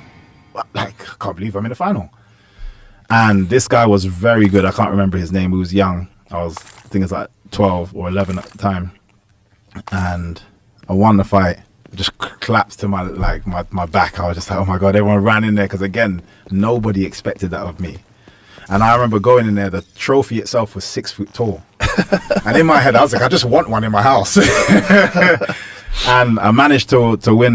what? Like, I can't believe I'm in the final. And this guy was very good. I can't remember his name. He was young. I think it was like 12 or 11 at the time. And I won the fight. Just collapsed to my back. I was just like, oh my God, everyone ran in there, because again, nobody expected that of me. And I remember going in there, the trophy itself was 6 foot tall. And in my head, I was like, I just want one in my house. And I managed to win